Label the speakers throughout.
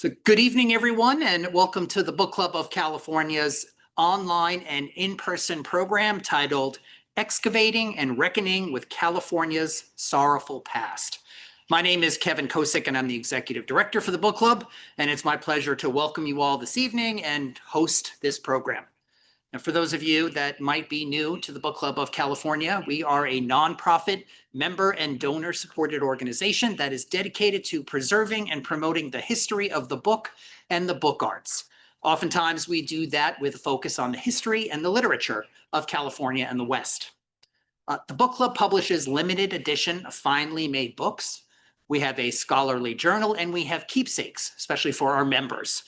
Speaker 1: So good evening, everyone, and welcome to the Book Club of California's online and in-person program titled Excavating and Reckoning with California's Sorrowful Past. My name is Kevin Kosick, and I'm the Executive Director for the Book Club, and it's my pleasure to welcome you all this evening and host this program. And for those of you that might be new to the Book Club of California, we are a nonprofit, member and donor-supported organization that is dedicated to preserving and promoting the history of the book and the book arts. Oftentimes, we do that with a focus on the history and the literature of California and the West. The Book Club publishes limited edition of finely made books. We have a scholarly journal, and we have keepsakes, especially for our members.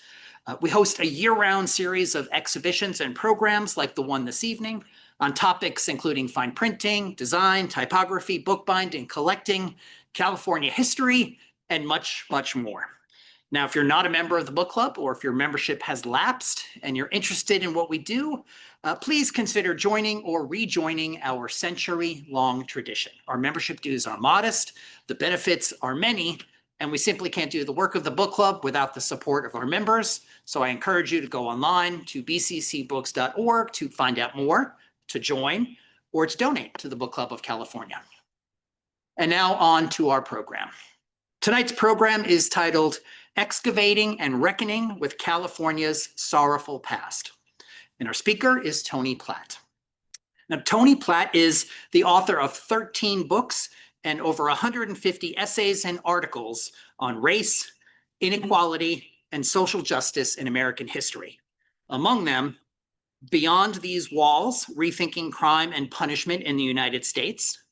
Speaker 1: We host a year-round series of exhibitions and programs like the one this evening on topics including fine printing, design, typography, bookbinding, collecting, California history, and much, much more. Now, if you're not a member of the book club, or if your membership has lapsed and you're interested in what we do, please consider joining or rejoining our century-long tradition. Our membership dues are modest, the benefits are many, and we simply can't do the work of the book club without the support of our members. So I encourage you to go online to bccbooks.org to find out more, to join, or to donate to the Book Club of California. And now on to our program. Tonight's program is titled Excavating and Reckoning with California's Sorrowful Past. And our speaker is Tony Platt. Now, Tony Platt is the author of 13 books and over 150 essays and articles on race, inequality, and social justice in American history. Among them, Beyond These Walls, Rethinking Crime and Punishment in the United States,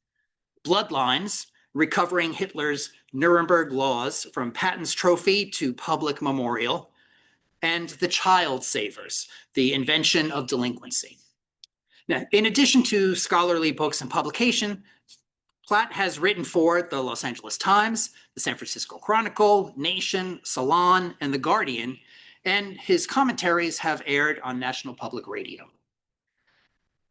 Speaker 1: Bloodlines, Recovering Hitler's Nuremberg Laws from Patton's Trophy to Public Memorial, and The Child Savers, The Invention of Delinquency. Now, in addition to scholarly books and publication, Platt has written for the Los Angeles Times, the San Francisco Chronicle, Nation, Salon, and The Guardian, and his commentaries have aired on National Public Radio.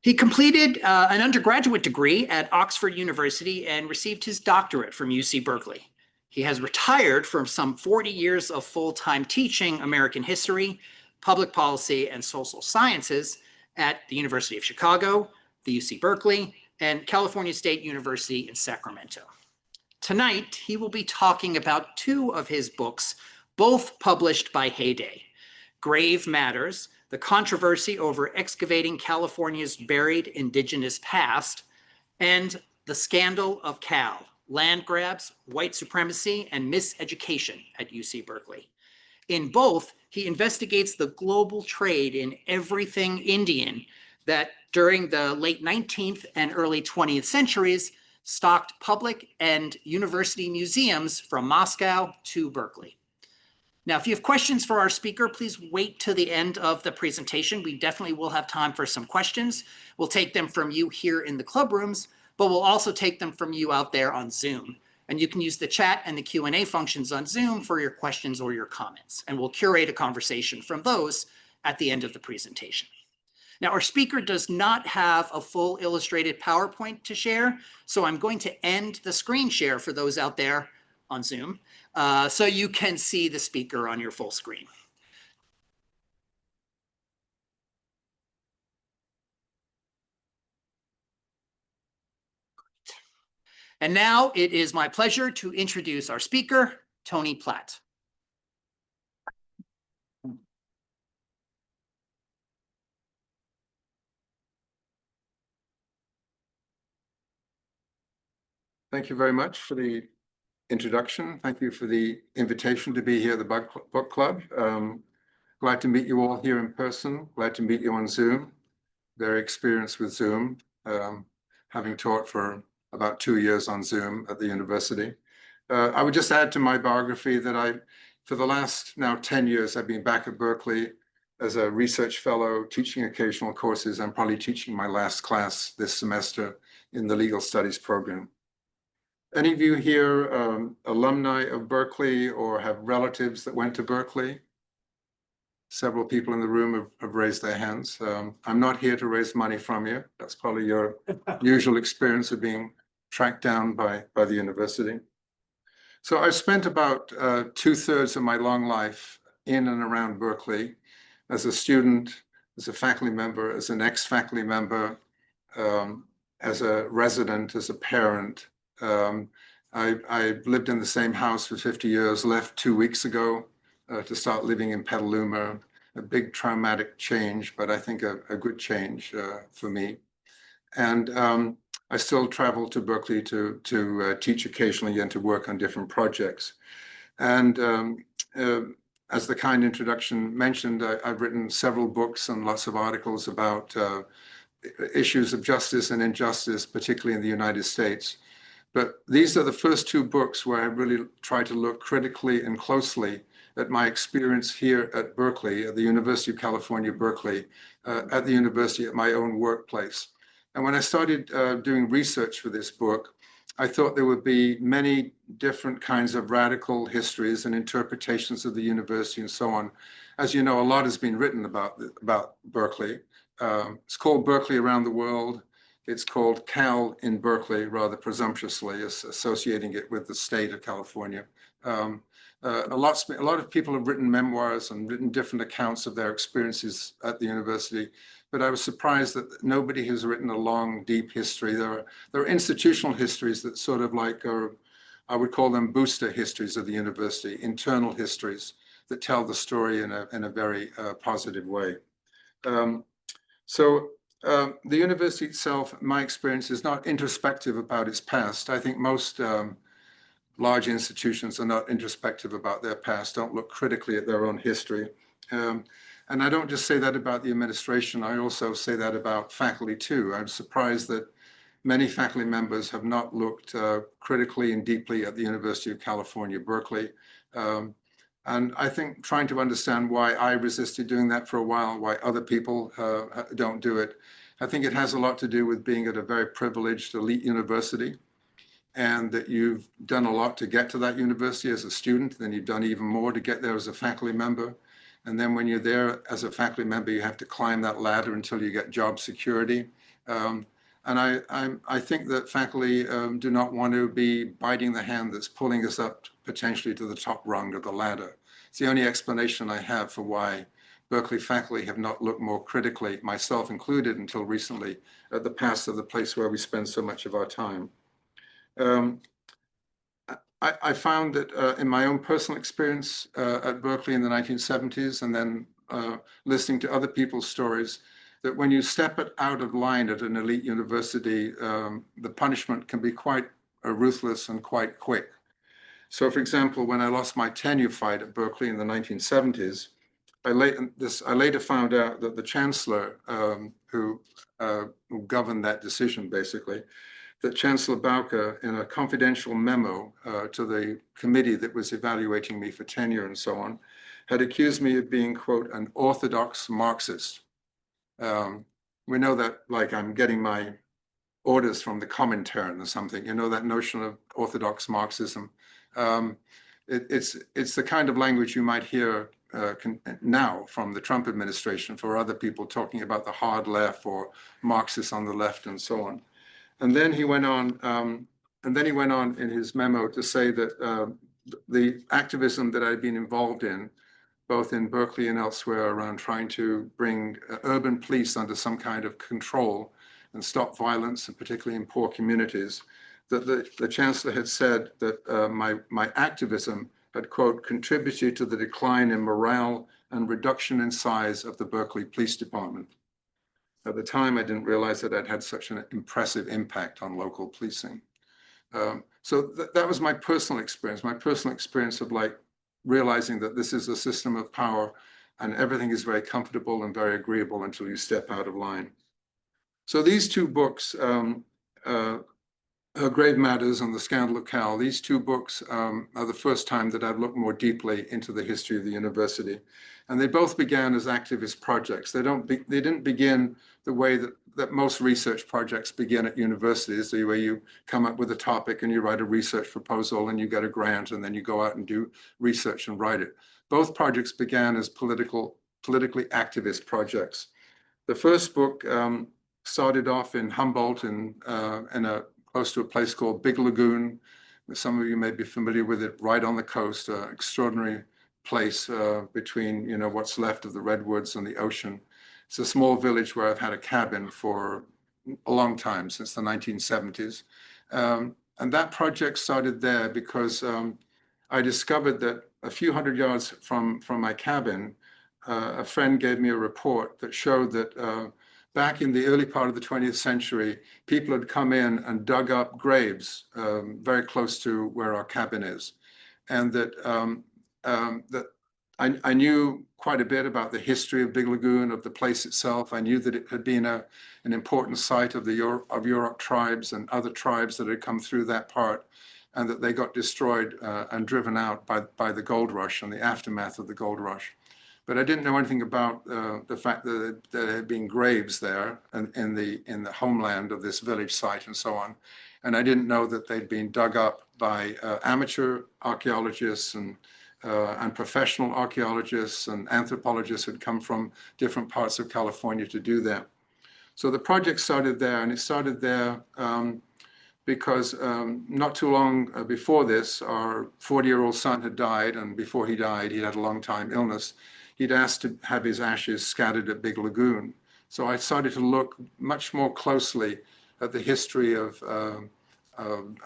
Speaker 1: He completed an undergraduate degree at Oxford University and received his doctorate from UC Berkeley. He has retired from some 40 years of full-time teaching American history, public policy, and social sciences at the University of Chicago, the UC Berkeley, and California State University in Sacramento. Tonight, he will be talking about two of his books, both published by Heyday: Grave Matters, The Controversy Over Excavating California's Buried Indigenous Past, and The Scandal of Cal, Land Grabs, White Supremacy, and Miseducation at UC Berkeley. In both, he investigates the global trade in everything Indian that during the late 19th and early 20th centuries stocked public and university museums from Moscow to Berkeley. Now, if you have questions for our speaker, please wait to the end of the presentation. We definitely will have time for some questions. We'll take them from you here in the club rooms, but we'll also take them from you out there on Zoom. And you can use the chat and the Q&A functions on Zoom for your questions or your comments. And we'll curate a conversation from those at the end of the presentation. Now, our speaker does not have a full illustrated PowerPoint to share, so I'm going to end the screen share for those out there on Zoom, so you can see the speaker on your full screen. And now it is my pleasure to introduce our speaker, Tony Platt.
Speaker 2: Thank you very much for the introduction. Thank you for the invitation to be here at the Book Club. Glad to meet you all here in person. Glad to meet you on Zoom. Very experienced with Zoom, having taught for about 2 years on Zoom at the university. I would just add to my biography that for the last now 10 years, I've been back at Berkeley as a research fellow, teaching occasional courses. I'm probably teaching my last class this semester in the legal studies program. Any of you here alumni of Berkeley or have relatives that went to Berkeley? Several people in the room have raised their hands. I'm not here to raise money from you. That's probably your usual experience of being tracked down by the university. So I've spent about 2/3 of my long life in and around Berkeley as a student, as a faculty member, as an ex-faculty member, as a resident, as a parent. I lived in the same house for 50 years, left 2 weeks ago to start living in Petaluma. A big traumatic change, but I think a good change for me. And I still travel to Berkeley to teach occasionally and to work on different projects. And as the kind introduction mentioned, I've written several books and lots of articles about issues of justice and injustice, particularly in the United States. But these are the first two books where I really try to look critically and closely at my experience here at Berkeley, at the University of California, Berkeley, at the university, at my own workplace. And when I started doing research for this book, I thought there would be many different kinds of radical histories and interpretations of the university and so on. As you know, a lot has been written about Berkeley. It's called Berkeley Around the World. It's called Cal in Berkeley, rather presumptuously, associating it with the state of California. A lot of people have written memoirs and written different accounts of their experiences at the university, but I was surprised that nobody has written a long, deep history. There are institutional histories that sort of like are, I would call them booster histories of the university, internal histories that tell the story in a very positive way. The university itself, my experience, is not introspective about its past. I think most large institutions are not introspective about their past, don't look critically at their own history. And I don't just say that about the administration, I also say that about faculty too. I'm surprised that many faculty members have not looked critically and deeply at the University of California, Berkeley. And I think trying to understand why I resisted doing that for a while, why other people don't do it, I think it has a lot to do with being at a very privileged elite university, and that you've done a lot to get to that university as a student, then you've done even more to get there as a faculty member. And then when you're there as a faculty member, you have to climb that ladder until you get job security. And I think that faculty do not want to be biting the hand that's pulling us up potentially to the top rung of the ladder. It's the only explanation I have for why Berkeley faculty have not looked more critically, myself included until recently, at the past of the place where we spend so much of our time. I found that in my own personal experience at Berkeley in the 1970s, and then listening to other people's stories, that when you step out of line at an elite university, the punishment can be quite ruthless and quite quick. So for example, when I lost my tenure fight at Berkeley in the 1970s, I later found out that the chancellor who governed that decision, basically, that Chancellor Bowker, in a confidential memo to the committee that was evaluating me for tenure and so on, had accused me of being, quote, an orthodox Marxist. We know that like I'm getting my orders from the Comintern or something, you know, that notion of orthodox Marxism. It's the kind of language you might hear now from the Trump administration for other people talking about the hard left or Marxists on the left and so on. And then he went on, in his memo to say that the activism that I'd been involved in, both in Berkeley and elsewhere, around trying to bring urban police under some kind of control and stop violence, and particularly in poor communities, that the chancellor had said that my activism had, quote, contributed to the decline in morale and reduction in size of the Berkeley Police Department. At the time, I didn't realize that I'd had such an impressive impact on local policing. So that was my personal experience of like realizing that this is a system of power and everything is very comfortable and very agreeable until you step out of line. So these two books, Grave Matters and The Scandal of Cal, these two books are the first time that I've looked more deeply into the history of the university. And they both began as activist projects. They didn't begin the way that most research projects begin at universities, the way you come up with a topic and you write a research proposal and you get a grant and then you go out and do research and write it. Both projects began as politically activist projects. The first book started off in Humboldt close to a place called Big Lagoon. Some of you may be familiar with it, right on the coast, extraordinary place between, you know, what's left of the redwoods and the ocean. It's a small village where I've had a cabin for a long time, since the 1970s. And that project started there because I discovered that a few hundred yards from my cabin, a friend gave me a report that showed that back in the early part of the 20th century, people had come in and dug up graves very close to where our cabin is. And that I knew quite a bit about the history of Big Lagoon, of the place itself. I knew that it had been an important site of the Yurok tribes and other tribes that had come through that part, and that they got destroyed and driven out by the gold rush and the aftermath of the gold rush. But I didn't know anything about the fact that there had been graves there in the homeland of this village site and so on. And I didn't know that they'd been dug up by amateur archaeologists and professional archaeologists and anthropologists had come from different parts of California to do that. So the project started there, and it started there because not too long before this, our 40-year-old son had died, and before he died, he had a long-time illness. He'd asked to have his ashes scattered at Big Lagoon. So I started to look much more closely at the history of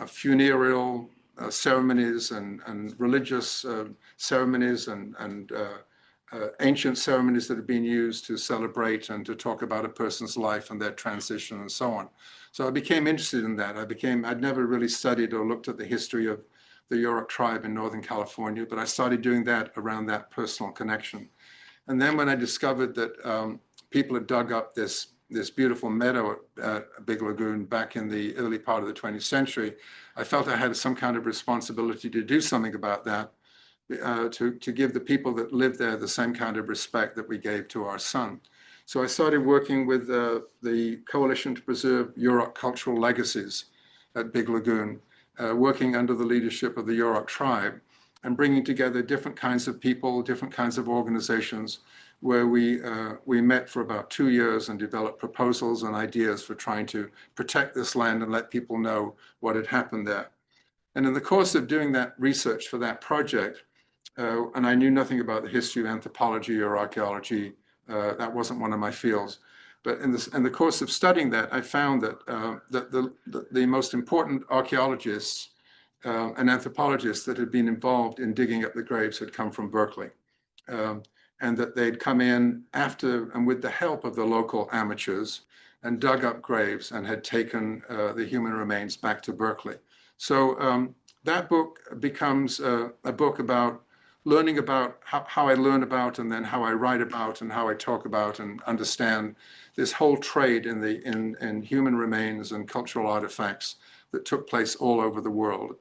Speaker 2: funereal ceremonies and religious ceremonies and ancient ceremonies that have been used to celebrate and to talk about a person's life and their transition and so on. So I became interested in that. I'd never really studied or looked at the history of the Yurok tribe in Northern California, but I started doing that around that personal connection. And then when I discovered that people had dug up this beautiful meadow at Big Lagoon back in the early part of the 20th century, I felt I had some kind of responsibility to do something about that, to give the people that lived there the same kind of respect that we gave to our son. So I started working with the Coalition to Preserve Yurok Cultural Legacies at Big Lagoon, working under the leadership of the Yurok tribe, and bringing together different kinds of people, different kinds of organizations, where we met for about 2 years and developed proposals and ideas for trying to protect this land and let people know what had happened there. And in the course of doing that research for that project, and I knew nothing about the history of anthropology or archaeology, that wasn't one of my fields. But in the course of studying that, I found that the most important archaeologists and anthropologists that had been involved in digging up the graves had come from Berkeley. And that they'd come in after and with the help of the local amateurs and dug up graves and had taken the human remains back to Berkeley. So that book becomes a book about learning about how I learn about, and then how I write about, and how I talk about and understand this whole trade in human remains and cultural artifacts that took place all over the world.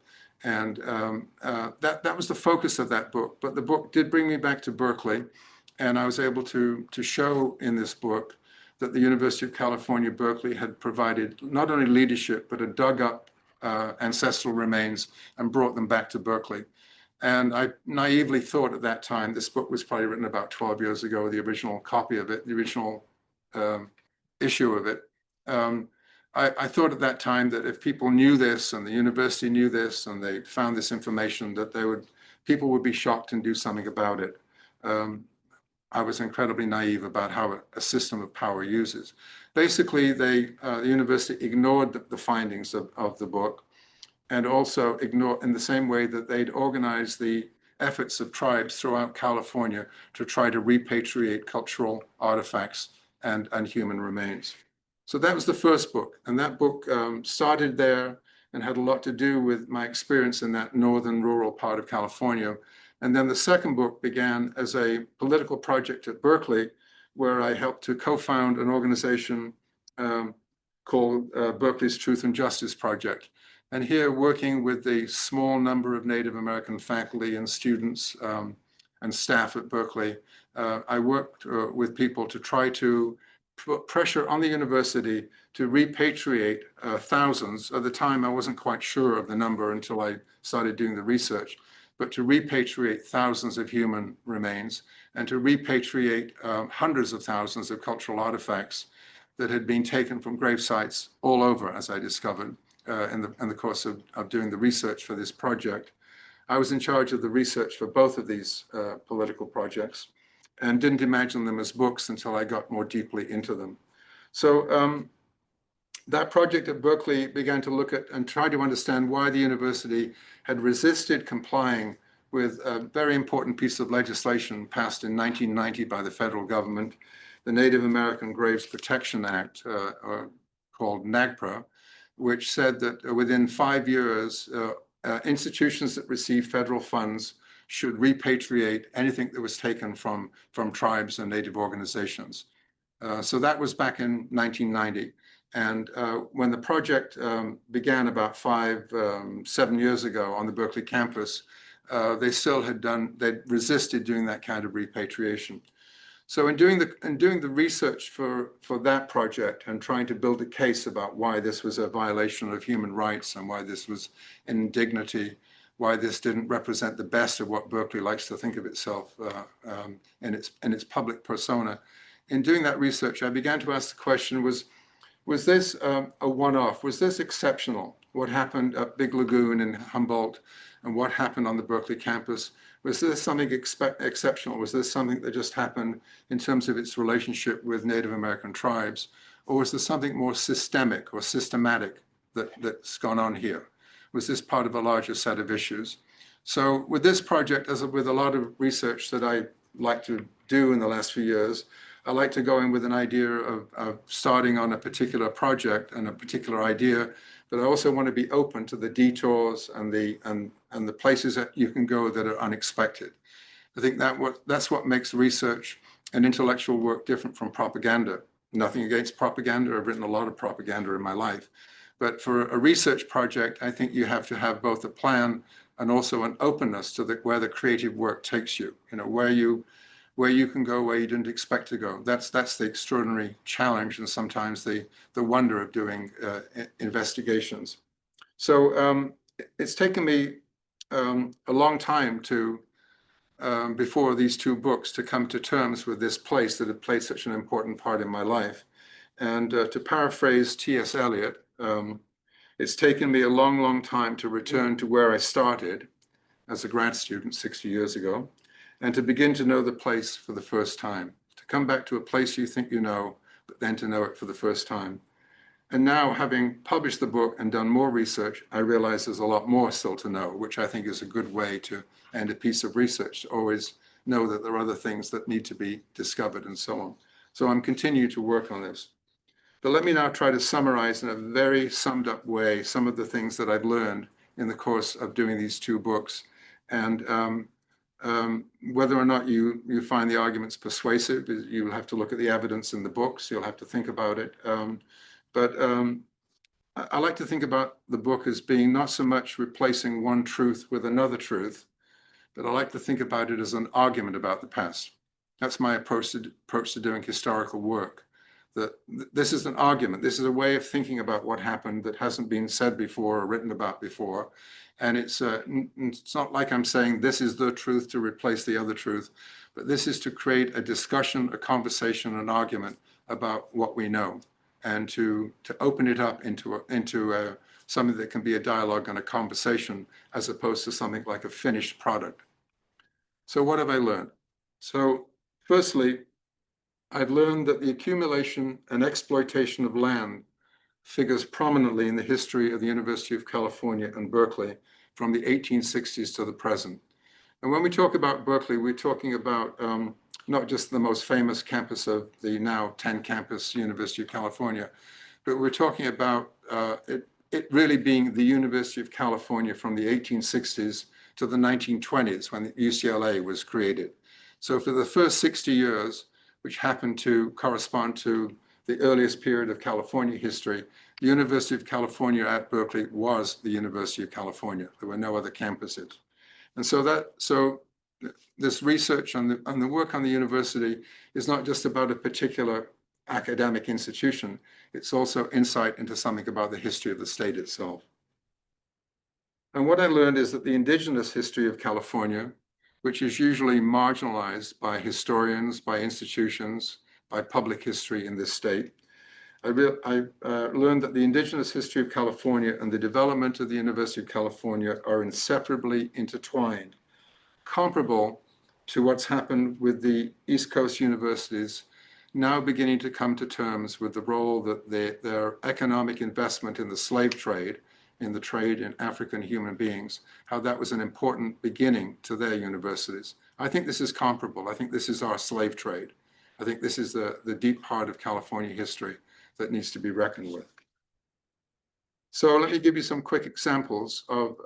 Speaker 2: And that was the focus of that book. But the book did bring me back to Berkeley, and I was able to show in this book that the University of California, Berkeley had provided not only leadership, but had dug up ancestral remains and brought them back to Berkeley. And I naively thought at that time, this book was probably written about 12 years ago, the original copy of it, the original issue of it. I thought at that time that if people knew this and the university knew this and they found this information, that people would be shocked and do something about it. I was incredibly naive about how a system of power uses. Basically, the university ignored the findings of the book, and also ignored in the same way that they'd organized the efforts of tribes throughout California to try to repatriate cultural artifacts and human remains. So that was the first book, and that book started there and had a lot to do with my experience in that northern rural part of California. And then the second book began as a political project at Berkeley, where I helped to co-found an organization called Berkeley's Truth and Justice Project. And here, working with the small number of Native American faculty and students and staff at Berkeley, I worked with people to try to put pressure on the university to repatriate thousands. At the time, I wasn't quite sure of the number until I started doing the research, but to repatriate thousands of human remains and to repatriate hundreds of thousands of cultural artifacts that had been taken from grave sites all over, as I discovered in the course of doing the research for this project. I was in charge of the research for both of these political projects and didn't imagine them as books until I got more deeply into them. So that project at Berkeley began to look at and try to understand why the university had resisted complying with a very important piece of legislation passed in 1990 by the federal government, the Native American Graves Protection Act, called NAGPRA, which said that within 5 years, institutions that receive federal funds should repatriate anything that was taken from tribes and Native organizations. So that was back in 1990. And when the project began about 7 years ago on the Berkeley campus, they'd resisted doing that kind of repatriation. So in doing the research for that project and trying to build a case about why this was a violation of human rights and why this was an indignity, why this didn't represent the best of what Berkeley likes to think of itself in its public persona, in doing that research, I began to ask the question: was this a one-off? Was this exceptional? What happened at Big Lagoon in Humboldt and what happened on the Berkeley campus? Was this something exceptional? Was this something that just happened in terms of its relationship with Native American tribes? Or was there something more systemic or systematic that's gone on here? Was this part of a larger set of issues? So with this project, as with a lot of research that I like to do in the last few years, I like to go in with an idea of starting on a particular project and a particular idea, but I also want to be open to the detours and the places that you can go that are unexpected. I think that's what makes research and intellectual work different from propaganda. Nothing against propaganda. I've written a lot of propaganda in my life. But for a research project, I think you have to have both a plan and also an openness to where the creative work takes you, where you can go where you didn't expect to go. That's the extraordinary challenge and sometimes the wonder of doing investigations. So it's taken me a long time to, before these two books, to come to terms with this place that had played such an important part in my life. And to paraphrase T.S. Eliot, it's taken me a long, long time to return to where I started as a grad student 60 years ago, and to begin to know the place for the first time, to come back to a place you think you know, but then to know it for the first time. And now, having published the book and done more research, I realize there's a lot more still to know, which I think is a good way to end a piece of research, to always know that there are other things that need to be discovered and so on. So I'm continuing to work on this. But let me now try to summarize in a very summed up way some of the things that I've learned in the course of doing these two books. And whether or not you find the arguments persuasive, you'll have to look at the evidence in the books, you'll have to think about it. But I like to think about the book as being not so much replacing one truth with another truth, but I like to think about it as an argument about the past. That's my approach to doing historical work. That this is an argument. This is a way of thinking about what happened that hasn't been said before or written about before. And it's not like I'm saying this is the truth to replace the other truth, but this is to create a discussion, a conversation, an argument about what we know, and to open it up into something that can be a dialogue and a conversation, as opposed to something like a finished product. So what have I learned? So firstly, I've learned that the accumulation and exploitation of land figures prominently in the history of the University of California and Berkeley from the 1860s to the present. And when we talk about Berkeley, we're talking about not just the most famous campus of the now 10-campus University of California, but we're talking about it really being the University of California from the 1860s to the 1920s, when UCLA was created. So for the first 60 years, which happened to correspond to the earliest period of California history, the University of California at Berkeley was the University of California. There were no other campuses. And so this research on the work on the university is not just about a particular academic institution, it's also insight into something about the history of the state itself. And what I learned is that the indigenous history of California, which is usually marginalized by historians, by institutions, by public history in this state, learned that the indigenous history of California and the development of the University of California are inseparably intertwined, comparable to what's happened with the East Coast universities now beginning to come to terms with the role that their economic investment in the slave trade, in the trade in African human beings, how that was an important beginning to their universities. I think this is comparable. I think this is our slave trade. I think this is the deep part of California history that needs to be reckoned with. So let me give you some quick examples of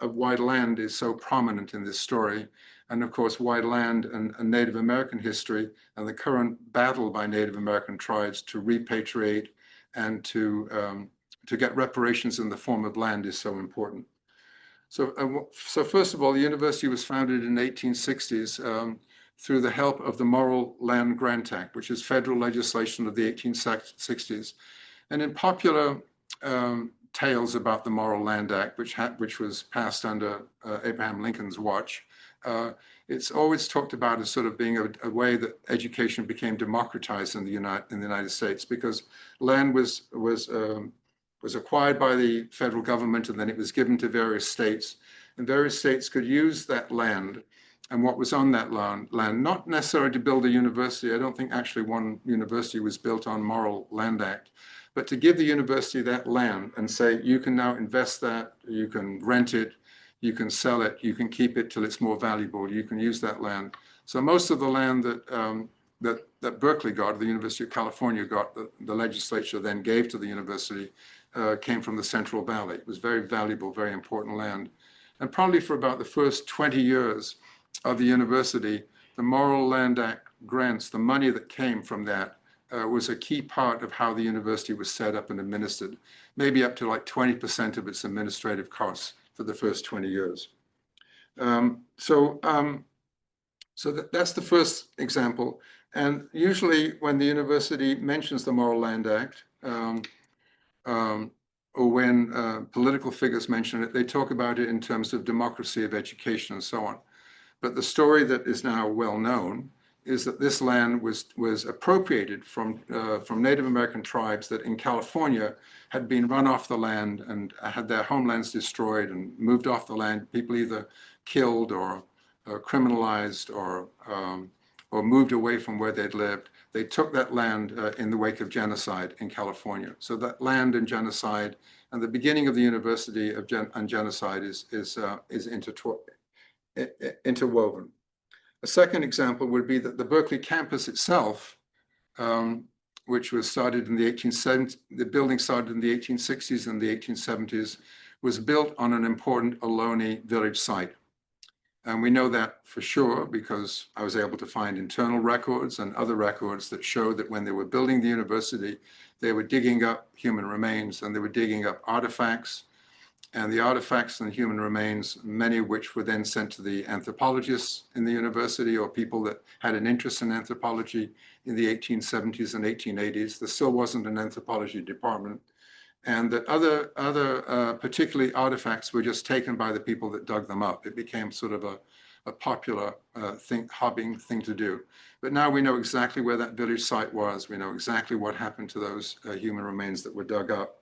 Speaker 2: why land is so prominent in this story. And of course, why land and Native American history and the current battle by Native American tribes to repatriate and to get reparations in the form of land is so important. So first of all, the university was founded in the 1860s through the help of the Morrill Land Grant Act, which is federal legislation of the 1860s. And in popular tales about the Morrill Land Act, which was passed under Abraham Lincoln's watch, it's always talked about as sort of being a way that education became democratized in the United States, because land was acquired by the federal government, and then it was given to various states, and various states could use that land and what was on that land, not necessarily to build a university. I don't think actually one university was built on Morrill Land Act, but to give the university that land and say, you can now invest that, you can rent it, you can sell it, you can keep it till it's more valuable, you can use that land. So most of the land that Berkeley got, the University of California got, the legislature then gave to the university, came from the Central Valley. It was very valuable, very important land. And probably for about the first 20 years of the university, the Morrill Land Act grants, the money that came from that, was a key part of how the university was set up and administered, maybe up to like 20% of its administrative costs for the first 20 years. So that's the first example. And usually when the university mentions the Morrill Land Act, or when political figures mention it, they talk about it in terms of democracy of education and so on. But the story that is now well known is that this land was appropriated from Native American tribes that in California had been run off the land and had their homelands destroyed and moved off the land, people either killed or criminalized or moved away from where they'd lived. They took that land in the wake of genocide in California. So that land and genocide and the beginning of the university and genocide is interwoven. A second example would be that the Berkeley campus itself, which was started in the 1870s, the building started in the 1860s and the 1870s, was built on an important Ohlone village site. And we know that for sure because I was able to find internal records and other records that showed that when they were building the university, they were digging up human remains and they were digging up artifacts. And the artifacts and human remains, many of which were then sent to the anthropologists in the university or people that had an interest in anthropology in the 1870s and 1880s. There still wasn't an anthropology department. And that other particularly artifacts were just taken by the people that dug them up. It became sort of a popular hobbying thing to do. But now we know exactly where that village site was. We know exactly what happened to those human remains that were dug up.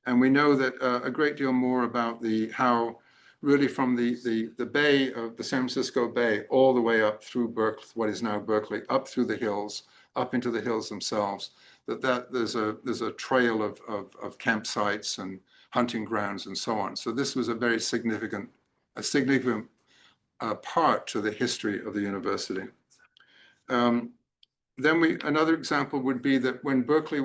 Speaker 2: And we know that a great deal more about how really from the bay of the San Francisco Bay all the way up through Berkeley, what is now Berkeley, up through the hills, up into the hills themselves, that there's a trail of campsites and hunting grounds and so on. So this was a very significant part to the history of the university. Then another example would be that when Berkeley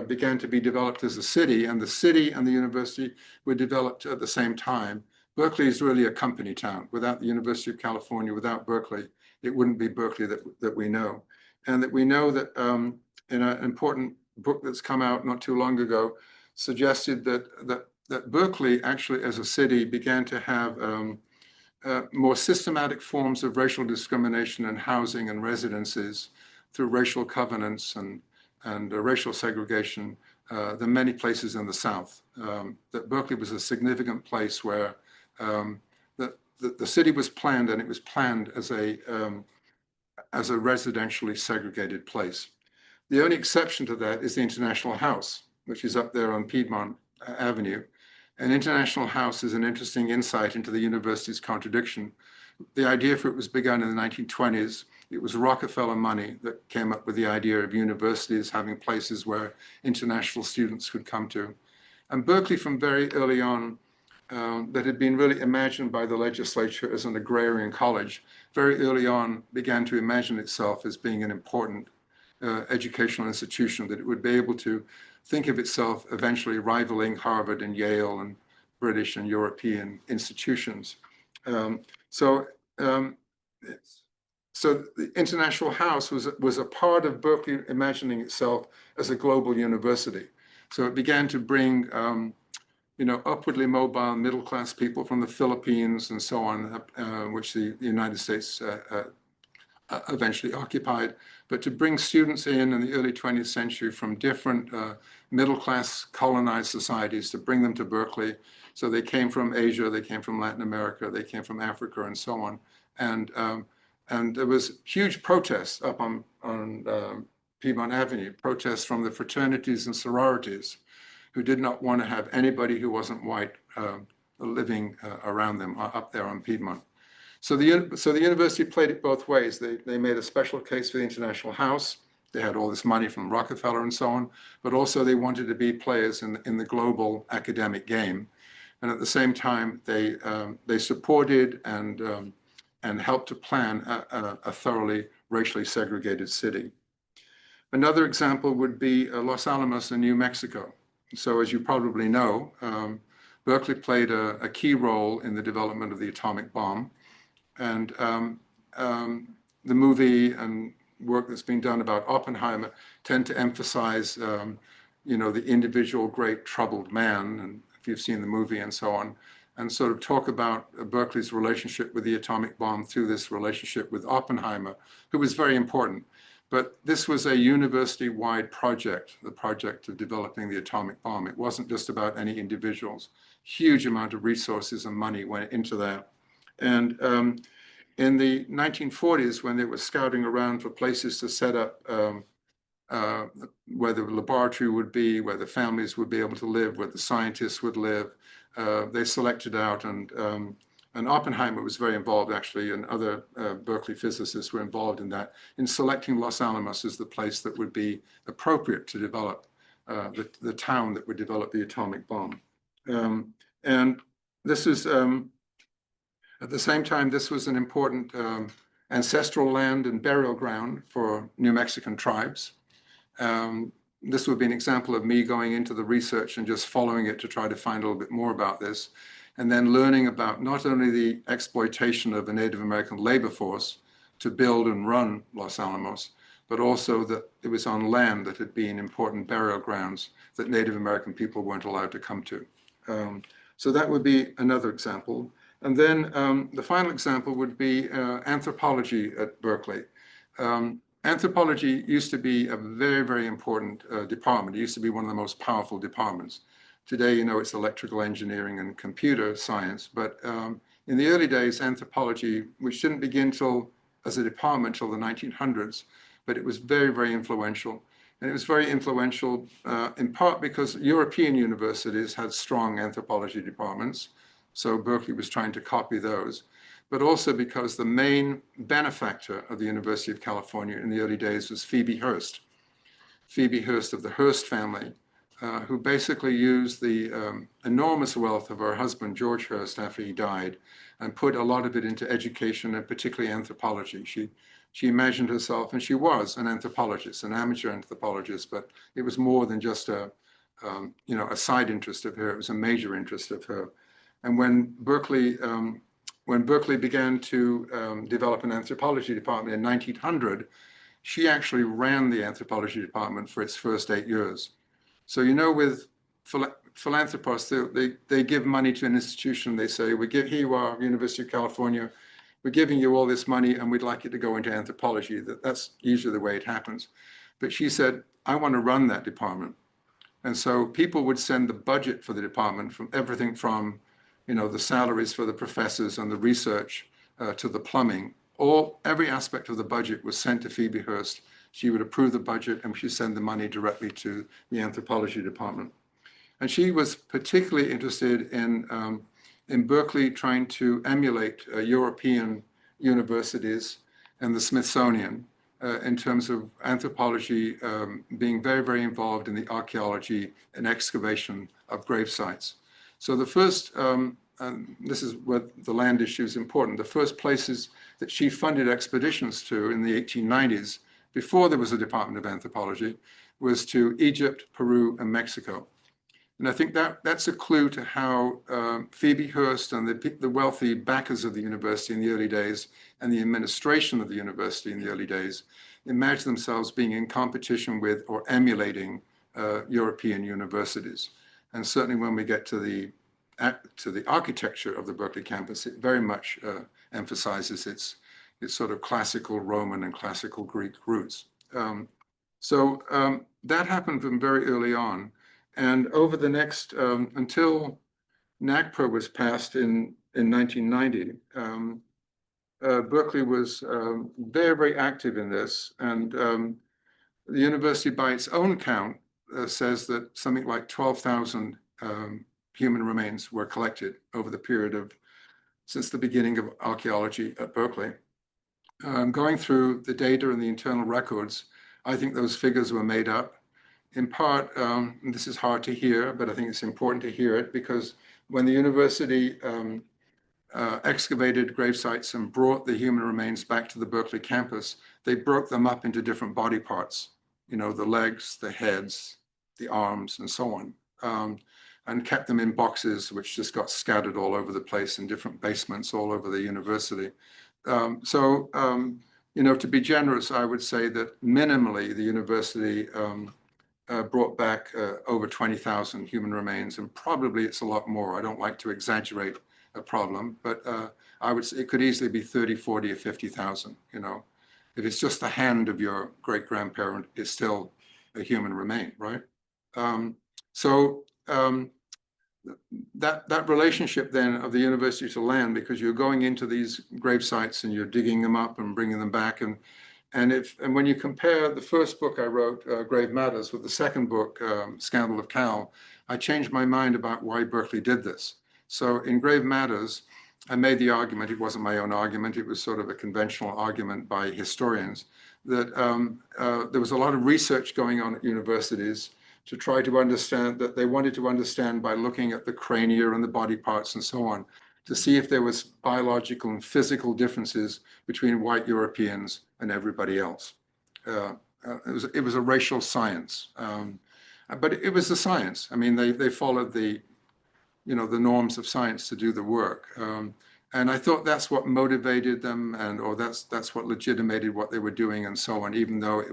Speaker 2: began to be developed as a city, and the city and the university were developed at the same time, Berkeley is really a company town. Without the University of California, without Berkeley, it wouldn't be Berkeley that we know. And that we know that in an important book that's come out not too long ago, suggested that Berkeley actually as a city began to have more systematic forms of racial discrimination in housing and residences through racial covenants and racial segregation than many places in the South. That Berkeley was a significant place where the city was planned, and it was planned as a residentially segregated place. The only exception to that is the International House, which is up there on Piedmont Avenue. An International House is an interesting insight into the university's contradiction. The idea for it was begun in the 1920s. It was Rockefeller money that came up with the idea of universities having places where international students could come to. And Berkeley, from very early on, that had been really imagined by the legislature as an agrarian college, very early on began to imagine itself as being an important educational institution, that it would be able to think of itself eventually rivaling Harvard and Yale and British and European institutions. So the International House was a part of Berkeley imagining itself as a global university. So it began to bring upwardly mobile middle-class people from the Philippines and so on, which the United States eventually occupied, but to bring students in the early 20th century from different middle-class colonized societies, to bring them to Berkeley. So they came from Asia, they came from Latin America, they came from Africa, and so on. And there was huge protests up on Piedmont Avenue, protests from the fraternities and sororities, who did not want to have anybody who wasn't white living around them up there on Piedmont. So the university played it both ways. They made a special case for the International House. They had all this money from Rockefeller and so on, but also they wanted to be players in the global academic game. And at the same time, they supported and helped to plan a thoroughly racially segregated city. Another example would be Los Alamos in New Mexico. So as you probably know, Berkeley played a key role in the development of the atomic bomb. And the movie and work that's been done about Oppenheimer tend to emphasize, the individual great troubled man, and if you've seen the movie and so on, and sort of talk about Berkeley's relationship with the atomic bomb through this relationship with Oppenheimer, who was very important. But this was a university-wide project, the project of developing the atomic bomb. It wasn't just about any individuals. Huge amount of resources and money went into that. And in the 1940s, when they were scouting around for places to set up where the laboratory would be, where the families would be able to live, where the scientists would live, they selected out, and Oppenheimer was very involved, actually, and other Berkeley physicists were involved in that, in selecting Los Alamos as the place that would be appropriate to develop the town that would develop the atomic bomb. And this is, at the same time, this was an important ancestral land and burial ground for New Mexican tribes. This would be an example of me going into the research and just following it to try to find a little bit more about this, and then learning about not only the exploitation of the Native American labor force to build and run Los Alamos, but also that it was on land that had been important burial grounds that Native American people weren't allowed to come to. So that would be another example. And then the final example would be anthropology at Berkeley. Anthropology used to be a very, very important department. It used to be one of the most powerful departments. Today, it's electrical engineering and computer science. But in the early days, anthropology, which didn't begin as a department till the 1900s, but it was very, very influential. And it was very influential in part because European universities had strong anthropology departments. So Berkeley was trying to copy those, but also because the main benefactor of the University of California in the early days was Phoebe Hearst. Phoebe Hearst of the Hearst family, who basically used the enormous wealth of her husband, George Hearst, after he died, and put a lot of it into education, and particularly anthropology. She imagined herself, and she was an anthropologist, an amateur anthropologist, but it was more than just a side interest of her. It was a major interest of her. And when Berkeley began to develop an anthropology department in 1900, she actually ran the anthropology department for its first 8 years. So, with philanthropists, they give money to an institution. They say, here you are, University of California, we're giving you all this money and we'd like you to go into anthropology. That's usually the way it happens. But she said, I want to run that department. And so people would send the budget for the department from everything from the salaries for the professors and the research to the plumbing, every aspect of the budget was sent to Phoebe Hearst. She would approve the budget and she'd send the money directly to the anthropology department. And she was particularly interested in Berkeley trying to emulate European universities and the Smithsonian in terms of anthropology being very, very involved in the archaeology and excavation of grave sites. So the first, and this is where the land issue is important, the first places that she funded expeditions to in the 1890s, before there was a Department of Anthropology, was to Egypt, Peru, and Mexico. And I think that's a clue to how Phoebe Hearst and the wealthy backers of the university in the early days and the administration of the university in the early days imagined themselves being in competition with or emulating European universities. And certainly when we get to the architecture of the Berkeley campus, it very much emphasizes its sort of classical Roman and classical Greek roots. So that happened from very early on. And over the next, until NAGPRA was passed in 1990, Berkeley was very, very active in this. And the university, by its own count, says that something like 12,000 human remains were collected over the period of, since the beginning of archaeology at Berkeley. Going through the data and the internal records, I think those figures were made up. In part, and this is hard to hear, but I think it's important to hear it, because when the university excavated grave sites and brought the human remains back to the Berkeley campus, they broke them up into different body parts, the legs, the heads, the arms, and so on, and kept them in boxes, which just got scattered all over the place in different basements all over the university. To be generous, I would say that minimally the university brought back over 20,000 human remains, and probably it's a lot more. I don't like to exaggerate a problem, but I would say it could easily be 30, 40, or 50,000. If it's just the hand of your great-grandparent, it's still a human remain, right? That relationship then of the university to land, because you're going into these grave sites and you're digging them up and bringing them back, and when you compare the first book I wrote, Grave Matters, with the second book, Scandal of Cal, I changed my mind about why Berkeley did this. So in Grave Matters, I made the argument, it wasn't my own argument, it was sort of a conventional argument by historians, that there was a lot of research going on at universities to try to understand, that they wanted to understand by looking at the crania and the body parts and so on, to see if there was biological and physical differences between white Europeans and everybody else. It was a racial science, but it was a science. I mean, they followed the norms of science to do the work. And I thought that's what motivated them, or that's what legitimated what they were doing and so on, even though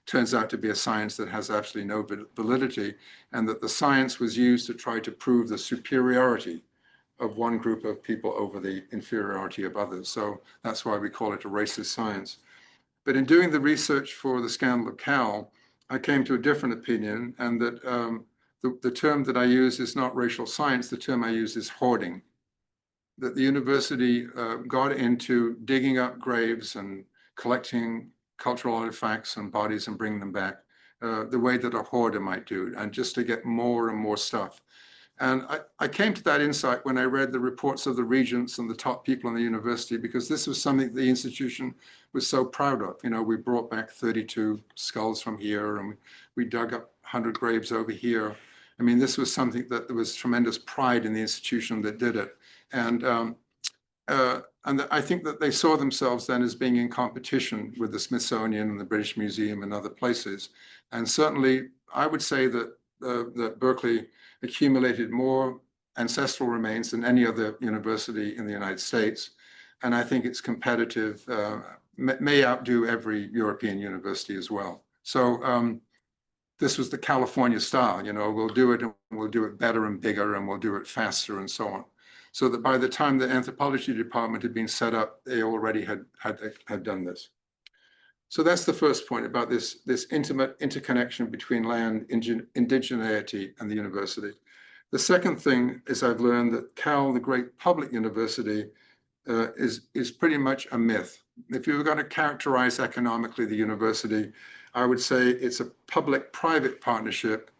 Speaker 2: turns out to be a science that has absolutely no validity, and that the science was used to try to prove the superiority of one group of people over the inferiority of others. So that's why we call it a racist science. But in doing the research for the Scandal of Cal, I came to a different opinion, and that the term that I use is not racial science, the term I use is hoarding. That the university got into digging up graves and collecting cultural artifacts and bodies and bringing them back the way that a hoarder might do, and just to get more and more stuff. And I came to that insight when I read the reports of the regents and the top people in the university, because this was something the institution was so proud of. We brought back 32 skulls from here, and we dug up 100 graves over here. I mean, this was something that there was tremendous pride in the institution that did it. And I think that they saw themselves then as being in competition with the Smithsonian and the British Museum and other places. And certainly, I would say that Berkeley accumulated more ancestral remains than any other university in the United States. And I think it's competitive, may outdo every European university as well. So this was the California style, we'll do it and we'll do it better and bigger and we'll do it faster and so on. So that by the time the anthropology department had been set up, they already had done this. So that's the first point about this intimate interconnection between land, indigeneity, and the university. The second thing is I've learned that Cal, the great public university, is pretty much a myth. if you were going to characterize economically the university, I would say it's a public-private partnership,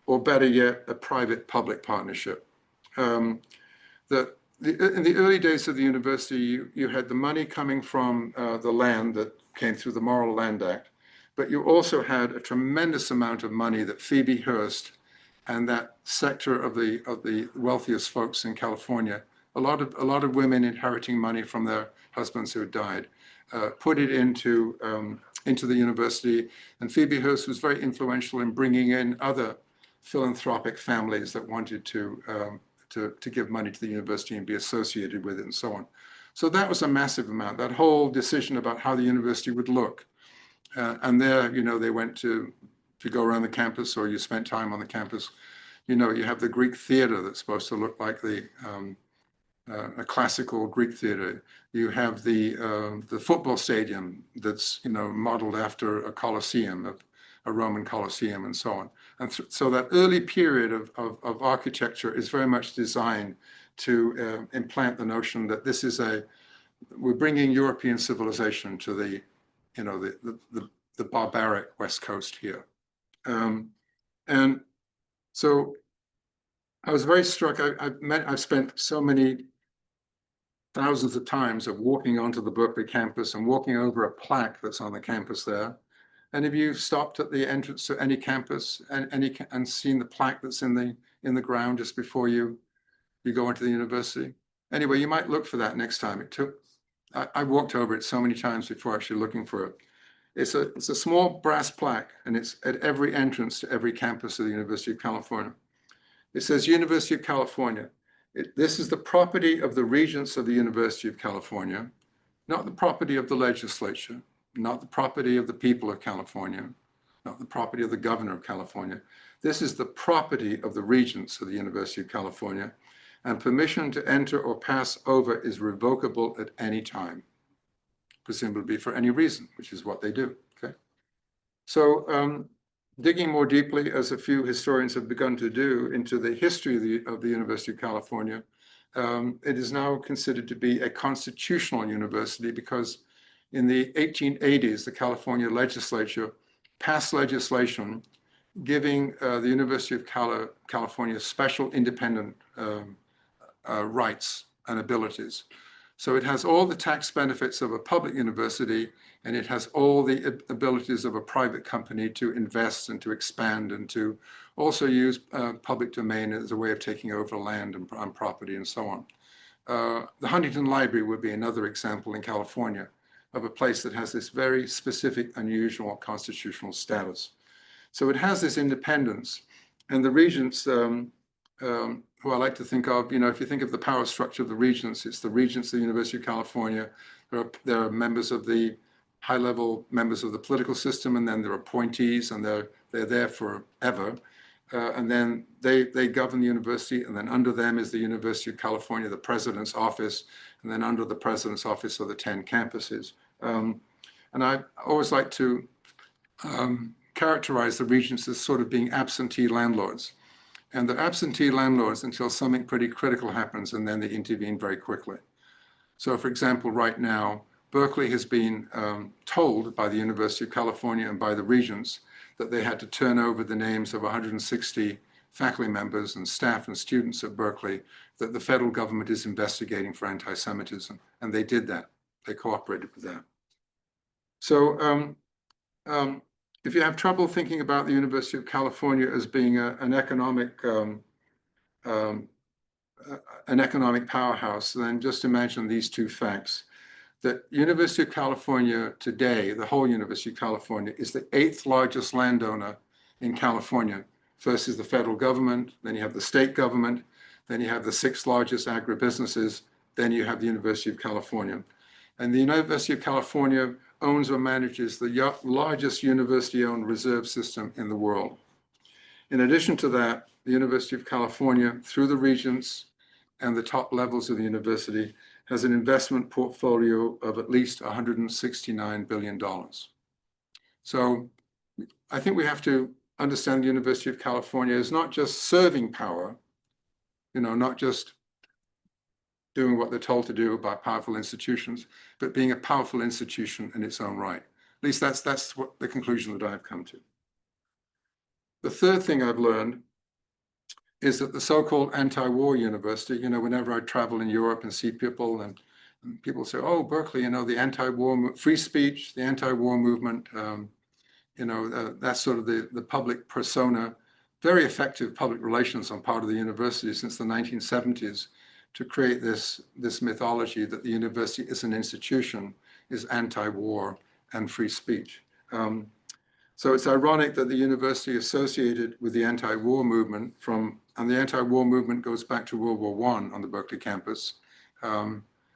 Speaker 2: or better yet, a private-public partnership. In the early days of the university, you had the money coming from the land that came through the Morrill Land Act, but you also had a tremendous amount of money that Phoebe Hearst and that sector of the wealthiest folks in California, a lot of women inheriting money from their husbands who had died, put it into the university. And Phoebe Hearst was very influential in bringing in other philanthropic families that wanted to give money to the university and be associated with it and so on. So that was a massive amount, that whole decision about how the university would look. And there, you know, they went to go around the campus, or you spent time on the campus. You know, you have the Greek theater that's supposed to look like a classical Greek theater. You have the football stadium that's, you know, modeled after a Colosseum, a Roman Colosseum, and so on. And so that early period of architecture is very much designed to implant the notion that this is we're bringing European civilization to the, you know, the barbaric West Coast here. And so I was very struck. I've spent so many thousands of times of walking onto the Berkeley campus and walking over a plaque that's on the campus there. And have you stopped at the entrance to any campus and seen the plaque that's in the ground just before you go into the university? Anyway, you might look for that next time. I walked over it so many times before actually looking for it. It's a small brass plaque, and it's at every entrance to every campus of the University of California. It says University of California. This is the property of the regents of the University of California, not the property of the legislature, not the property of the people of California, not the property of the governor of California. This is the property of the regents of the University of California, and permission to enter or pass over is revocable at any time, presumably for any reason, which is what they do, okay? So digging more deeply, as a few historians have begun to do, into the history of the University of California, it is now considered to be a constitutional university because in the 1880s, the California legislature passed legislation giving the University of California special independent rights and abilities. So it has all the tax benefits of a public university, and it has all the abilities of a private company to invest and to expand and to also use public domain as a way of taking over land and property and so on. The Huntington Library would be another example in California of a place that has this very specific, unusual constitutional status. So it has this independence, and the regents, who I like to think of, you know, if you think of the power structure of the regents, it's the regents of the University of California. There are members of the high-level members of the political system, and then there are appointees, and they're there forever. And then they govern the university, and then under them is the University of California, the president's office, and then under the president's office are the 10 campuses. And I always like to characterize the regents as sort of being absentee landlords. And they're absentee landlords until something pretty critical happens, and then they intervene very quickly. So for example, right now, Berkeley has been told by the University of California and by the regents that they had to turn over the names of 160 faculty members and staff and students at Berkeley that the federal government is investigating for anti-Semitism. And they did that. They cooperated with that. So if you have trouble thinking about the University of California as being an economic powerhouse, then just imagine these two facts. That University of California today, the whole University of California, is the 8th largest landowner in California. First is the federal government, then you have the state government, then you have the 6th largest agribusinesses, then you have the University of California. And the University of California owns or manages the largest university-owned reserve system in the world. In addition to that, the University of California, through the regents and the top levels of the university, has an investment portfolio of at least $169 billion. So I think we have to understand the University of California as not just serving power, you know, not just doing what they're told to do by powerful institutions, but being a powerful institution in its own right. At least that's what the conclusion that I've come to. The third thing I've learned is that the so-called anti-war university, whenever I travel in Europe and see people, and people say, oh, Berkeley, the anti-war, free speech, the anti-war movement, that's sort of the public persona, very effective public relations on part of the university since the 1970s to create this mythology that the university is an institution, is anti-war and free speech. So it's ironic that the university associated with the anti-war movement and the anti-war movement goes back to World War I on the Berkeley campus.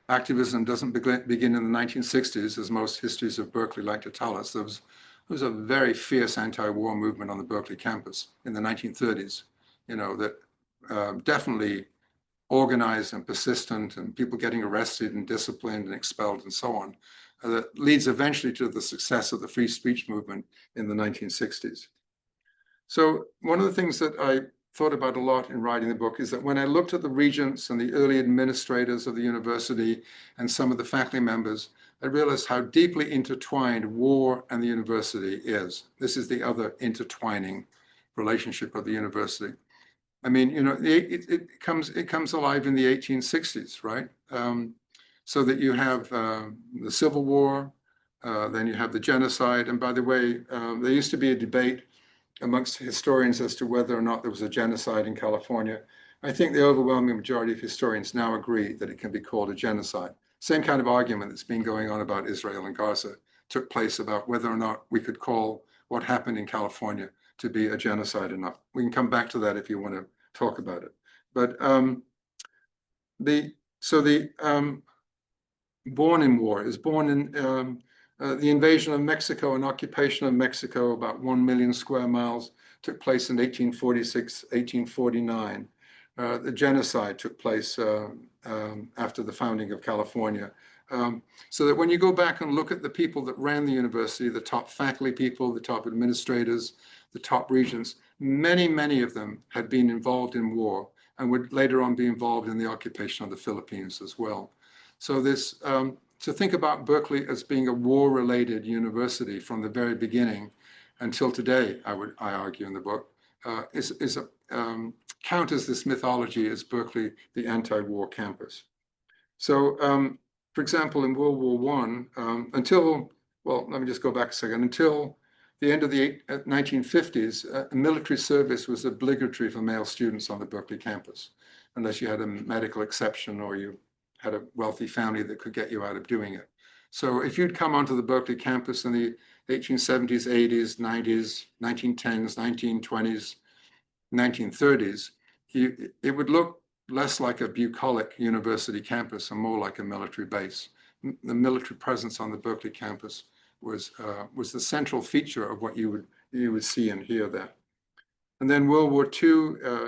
Speaker 2: Activism doesn't begin in the 1960s, as most histories of Berkeley like to tell us. There was a very fierce anti-war movement on the Berkeley campus in the 1930s, that definitely organized and persistent, and people getting arrested and disciplined and expelled and so on, that leads eventually to the success of the free speech movement in the 1960s. So one of the things that I thought about a lot in writing the book is that when I looked at the regents and the early administrators of the university and some of the faculty members, I realized how deeply intertwined war and the university is. This is the other intertwining relationship of the university. I mean, it comes alive in the 1860s, right? So that you have the Civil War, then you have the genocide. And by the way, there used to be a debate amongst historians as to whether or not there was a genocide in California. I think the overwhelming majority of historians now agree that it can be called a genocide. Same kind of argument that's been going on about Israel and Gaza took place about whether or not we could call what happened in California to be a genocide or not. We can come back to that if you want to talk about it. But born in war is born in the invasion of Mexico and occupation of Mexico, about 1 million square miles, took place in 1846, 1849. The genocide took place after the founding of California. So that when you go back and look at the people that ran the university, the top faculty people, the top administrators, the top regents, many of them had been involved in war and would later on be involved in the occupation of the Philippines as well. So this, to think about Berkeley as being a war-related university from the very beginning until today, I argue in the book, counters this mythology as Berkeley, the anti-war campus. So, for example, in World War I, let me just go back a second, until the end of the 1950s, military service was obligatory for male students on the Berkeley campus, unless you had a medical exception or you had a wealthy family that could get you out of doing it. So if you'd come onto the Berkeley campus in the 1870s, 80s, 90s, 1910s, 1920s, 1930s, it would look less like a bucolic university campus and more like a military base. The military presence on the Berkeley campus was the central feature of what you would see and hear there. And then World War II,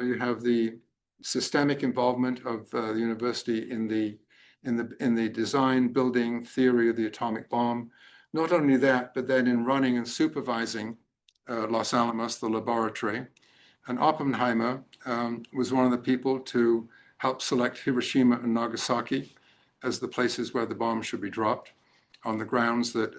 Speaker 2: you have the systemic involvement of the university in the design, building, theory of the atomic bomb. Not only that, but then in running and supervising Los Alamos, the laboratory. And Oppenheimer was one of the people to help select Hiroshima and Nagasaki as the places where the bomb should be dropped, on the grounds that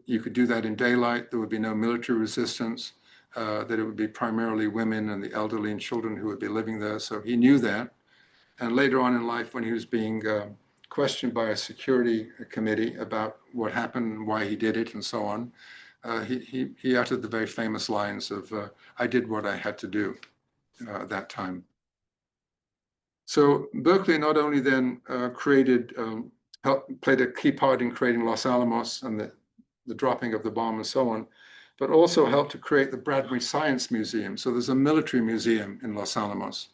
Speaker 2: you could do that in daylight, there would be no military resistance, that it would be primarily women and the elderly and children who would be living there. So he knew that. And later on in life, when he was being questioned by a security committee about what happened and why he did it and so on, he uttered the very famous lines of, I did what I had to do at that time. So Berkeley not only then played a key part in creating Los Alamos and the dropping of the bomb and so on, but also helped to create the Bradbury Science Museum. So there's a military museum in Los Alamos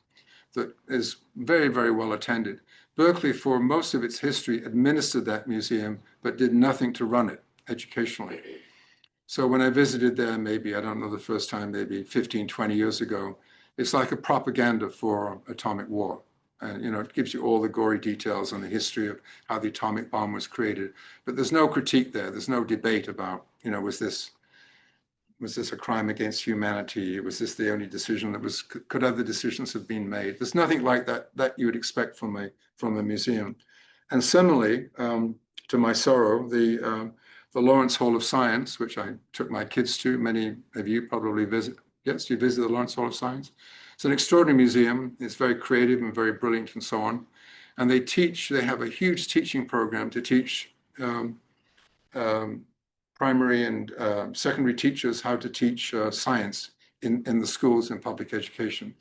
Speaker 2: that is very, very well attended. Berkeley, for most of its history, administered that museum, but did nothing to run it educationally. So when I visited there, maybe, I don't know, the first time, maybe 15, 20 years ago, it's like a propaganda for atomic war. And, it gives you all the gory details on the history of how the atomic bomb was created. But there's no critique there. There's no debate about, was this Was this a crime against humanity? Was this the only decision that was, could other decisions have been made? There's nothing like that you would expect from a museum. And similarly, to my sorrow, the Lawrence Hall of Science, which I took my kids to, many of you probably visit. Yes, you visit the Lawrence Hall of Science. It's an extraordinary museum. It's very creative and very brilliant and so on. And they have a huge teaching program to teach primary and secondary teachers how to teach science in the schools in public education.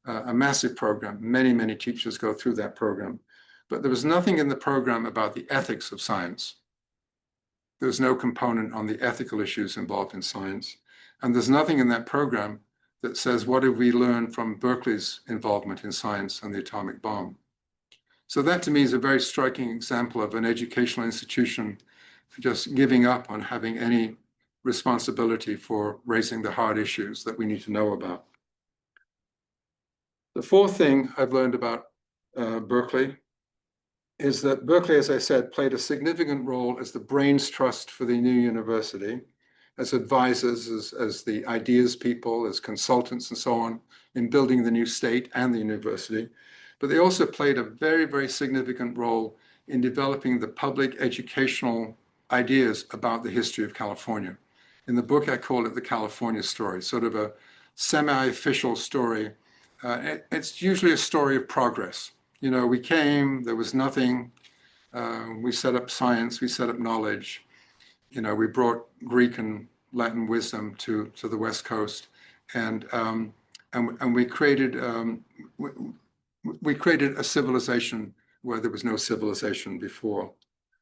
Speaker 2: A massive program. Many teachers go through that program. But there was nothing in the program about the ethics of science. There was no component on the ethical issues involved in science. And there's nothing in that program that says, what have we learned from Berkeley's involvement in science and the atomic bomb? So that to me is a very striking example of an educational institution just giving up on having any responsibility for raising the hard issues that we need to know about. The fourth thing I've learned about Berkeley is that Berkeley, as I said, played a significant role as the brains trust for the new university, as advisors, as the ideas people, as consultants and so on, in building the new state and the university. But they also played a very significant role in developing the public educational ideas about the history of California. In the book, I call it the California story, sort of a semi-official story. It's usually a story of progress. You know, we came, there was nothing, we set up science, we set up knowledge. You know, we brought Greek and Latin wisdom to the West Coast, and we created a civilization where there was no civilization before.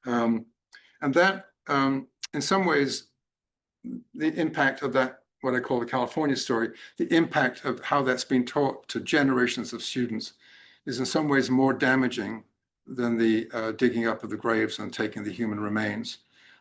Speaker 2: And that, in some ways, the impact of that, what I call the California story, the impact of how that's been taught to generations of students is in some ways more damaging than the digging up of the graves and taking the human remains.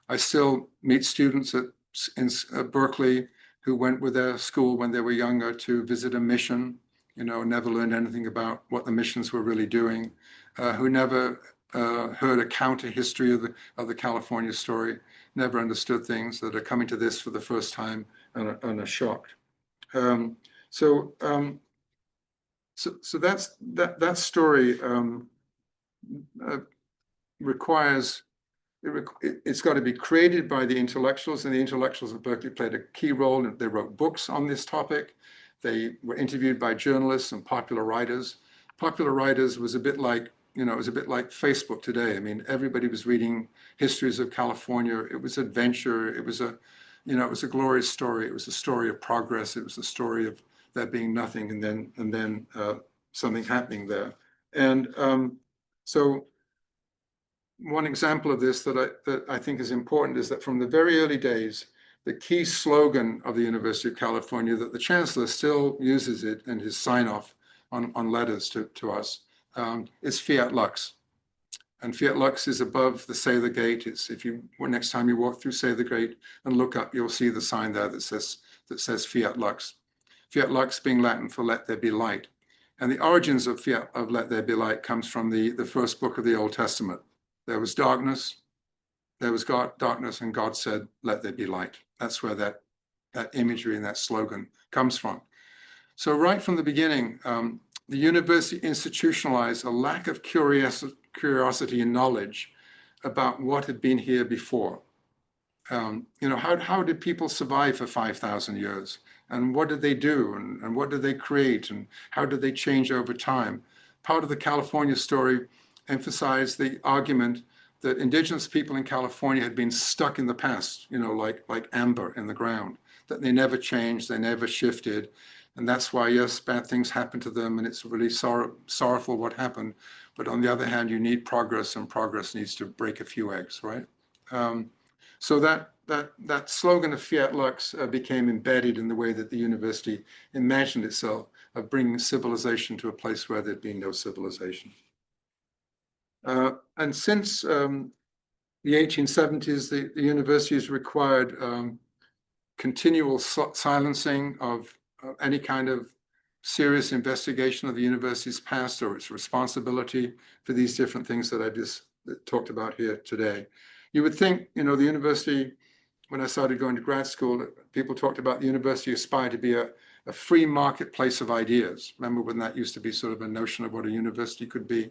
Speaker 2: I still meet students in Berkeley who went with their school when they were younger to visit a mission, you know, never learned anything about what the missions were really doing, who never heard a counter history of the California story, never understood things, that are coming to this for the first time and are shocked. So that story requires, it's got to be created by the intellectuals, and the intellectuals of Berkeley played a key role. They wrote books on this topic. They were interviewed by journalists and popular writers. Popular writers was a bit like, you know, it was a bit like Facebook today. I mean, everybody was reading histories of California. It was adventure. It was a, you know, it was a glorious story. It was a story of progress. It was a story of there being nothing and then something happening there. And so one example of this that I think is important is that from the very early days, the key slogan of the University of California, that the chancellor still uses it in his sign-off on letters to us, is Fiat Lux. And Fiat Lux is above the Say the Gate. It's, if you, next time you walk through Say the Gate and look up, you'll see the sign there that says Fiat Lux. Fiat Lux being Latin for let there be light. And the origins of let there be light comes from the first book of the Old Testament. There was darkness, there was darkness, and God said, let there be light. That's where that imagery and that slogan comes from. So right from the beginning, the university institutionalized a lack of curiosity and knowledge about what had been here before. You know, how did people survive for 5,000 years? And what did they do? And what did they create? And how did they change over time? Part of the California story emphasized the argument that indigenous people in California had been stuck in the past, you know, like amber in the ground, that they never changed, they never shifted. And that's why, yes, bad things happen to them, and it's really sorrowful what happened. But on the other hand, you need progress, and progress needs to break a few eggs, right? So that slogan of Fiat Lux became embedded in the way that the university imagined itself of bringing civilization to a place where there'd been no civilization. And since the 1870s, the university has required continual silencing of any kind of serious investigation of the university's past or its responsibility for these different things that I just talked about here today. You would think, you know, the university when I started going to grad school, people talked about the university aspired to be a free marketplace of ideas. Remember when that used to be sort of a notion of what a university could be?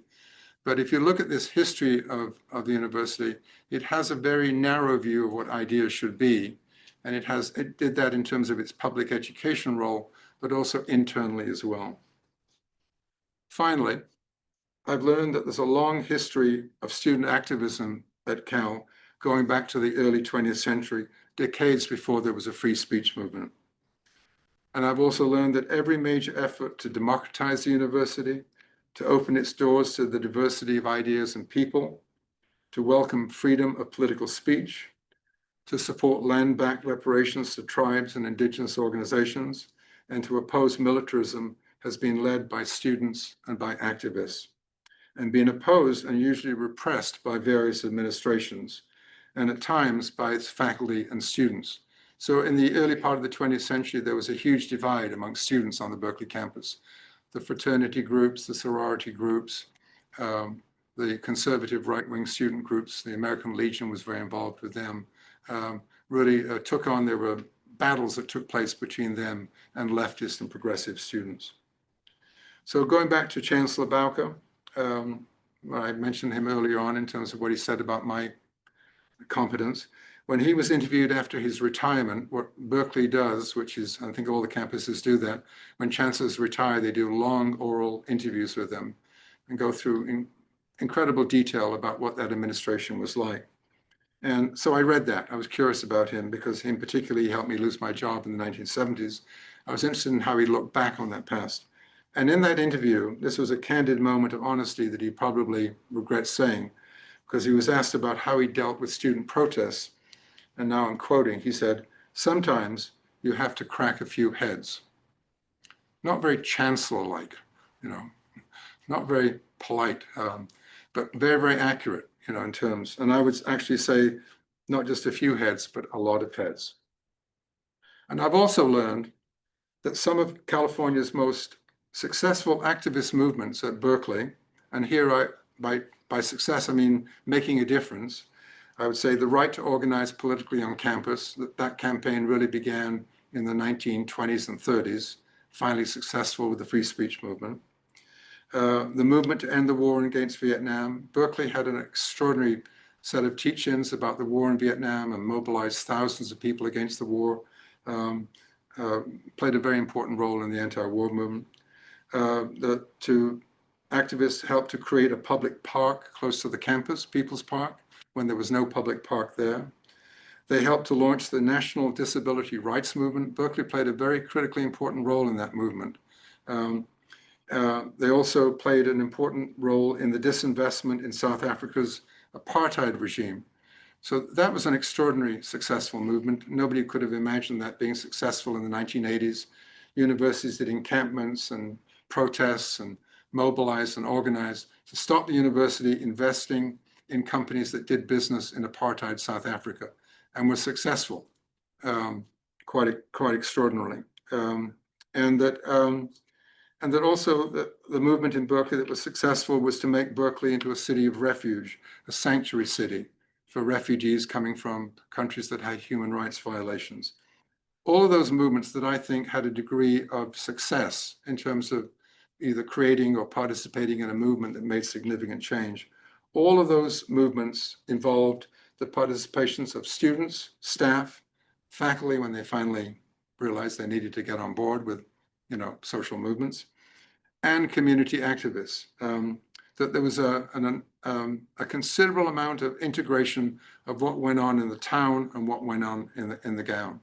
Speaker 2: But if you look at this history of the university, it has a very narrow view of what ideas should be. And it did that in terms of its public education role, but also internally as well. Finally, I've learned that there's a long history of student activism at Cal, going back to the early 20th century, decades before there was a free speech movement. And I've also learned that every major effort to democratize the university, to open its doors to the diversity of ideas and people, to welcome freedom of political speech, to support land-backed reparations to tribes and indigenous organizations, and to oppose militarism has been led by students and by activists, and been opposed and usually repressed by various administrations, and at times by its faculty and students. So in the early part of the 20th century, there was a huge divide among students on the Berkeley campus. The fraternity groups, the sorority groups, the conservative right-wing student groups, the American Legion was very involved with them, really took on, there were battles that took place between them and leftist and progressive students. So going back to Chancellor Bowker, I mentioned him earlier on in terms of what he said about my competence. When he was interviewed after his retirement, what Berkeley does, which is, I think all the campuses do that, when chancellors retire, they do long oral interviews with them and go through incredible detail about what that administration was like. And so I read that. I was curious about him because in particular, he helped me lose my job in the 1970s. I was interested in how he looked back on that past. And in that interview, this was a candid moment of honesty that he probably regrets saying, because he was asked about how he dealt with student protests. And now I'm quoting, he said, "Sometimes you have to crack a few heads." Not very chancellor-like, not very polite, but very, very accurate, in terms. And I would actually say not just a few heads, but a lot of heads. And I've also learned that some of California's most successful activist movements at Berkeley, and here by success, I mean making a difference, I would say the right to organize politically on campus, that campaign really began in the 1920s and 30s, finally successful with the free speech movement. The movement to end the war against Vietnam. Berkeley had an extraordinary set of teach-ins about the war in Vietnam and mobilized thousands of people against the war. Played a very important role in the anti-war movement. Activists helped to create a public park close to the campus, People's Park, when there was no public park there. They helped to launch the National Disability Rights Movement. Berkeley played a very critically important role in that movement. They also played an important role in the disinvestment in South Africa's apartheid regime. So that was an extraordinary successful movement. Nobody could have imagined that being successful in the 1980s. Universities did encampments and protests and mobilized and organized to stop the university investing in companies that did business in apartheid South Africa and were successful quite extraordinarily. And that also the movement in Berkeley that was successful was to make Berkeley into a city of refuge, a sanctuary city for refugees coming from countries that had human rights violations. All of those movements that I think had a degree of success in terms of either creating or participating in a movement that made significant change. All of those movements involved the participations of students, staff, faculty when they finally realized they needed to get on board with social movements, and community activists. That there was a considerable amount of integration of what went on in the town and what went on in the gown.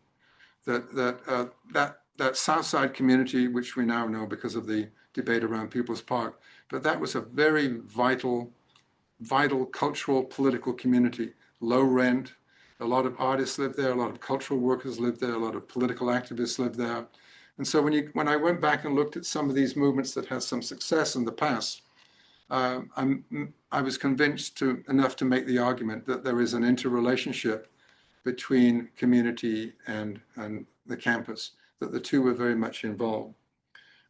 Speaker 2: That South Side community, which we now know because of the debate around People's Park, but that was a very vital cultural, political community. Low rent, a lot of artists lived there, a lot of cultural workers lived there, a lot of political activists lived there. And so when I went back and looked at some of these movements that had some success in the past, I was convinced enough to make the argument that there is an interrelationship between community and the campus, that the two were very much involved.